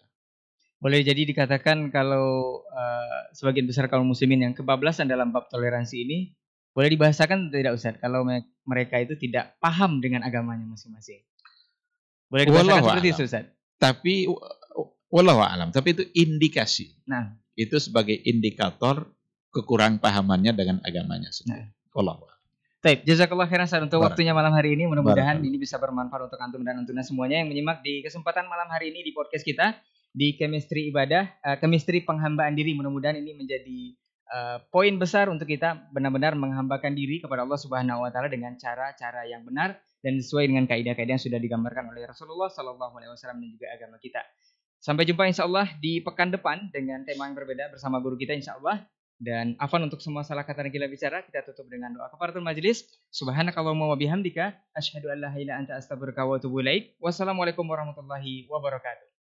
Boleh jadi dikatakan kalau sebagian besar kaum muslimin yang kebablasan dalam bab toleransi ini, boleh dibahasakan tidak Ustaz, kalau mereka itu tidak paham dengan agamanya masing-masing. Boleh dibahasakan seperti itu Ustaz. Tapi wallahu a'lam, tapi itu indikasi. Nah, itu sebagai indikator kekurang pahamannya dengan agamanya sendiri. Wallahu a'lam. Baik, jazakallah khairan Ustaz untuk waktunya malam hari ini. Mudah-mudahan ini bisa bermanfaat untuk antum dan antuna semuanya yang menyimak di kesempatan malam hari ini di podcast kita di Chemistry Ibadah, Chemistry Penghambaan Diri. Mudah-mudahan ini menjadi poin besar untuk kita benar-benar menghambakan diri kepada Allah Subhanahu wa taala dengan cara-cara yang benar dan sesuai dengan kaidah-kaidah yang sudah digambarkan oleh Rasulullah sallallahu alaihi wasallam dan juga agama kita. Sampai jumpa insyaallah di pekan depan dengan tema yang berbeda bersama guru kita insyaallah. Dan afwan untuk semua salah kata dan gila bicara, kita tutup dengan doa kafaratul majelis. Subhanakallahumma wa bihamdika asyhadu an la ilaha illa anta astaghfiruka wa atubu ilaik. Wassalamualaikum warahmatullahi wabarakatuh.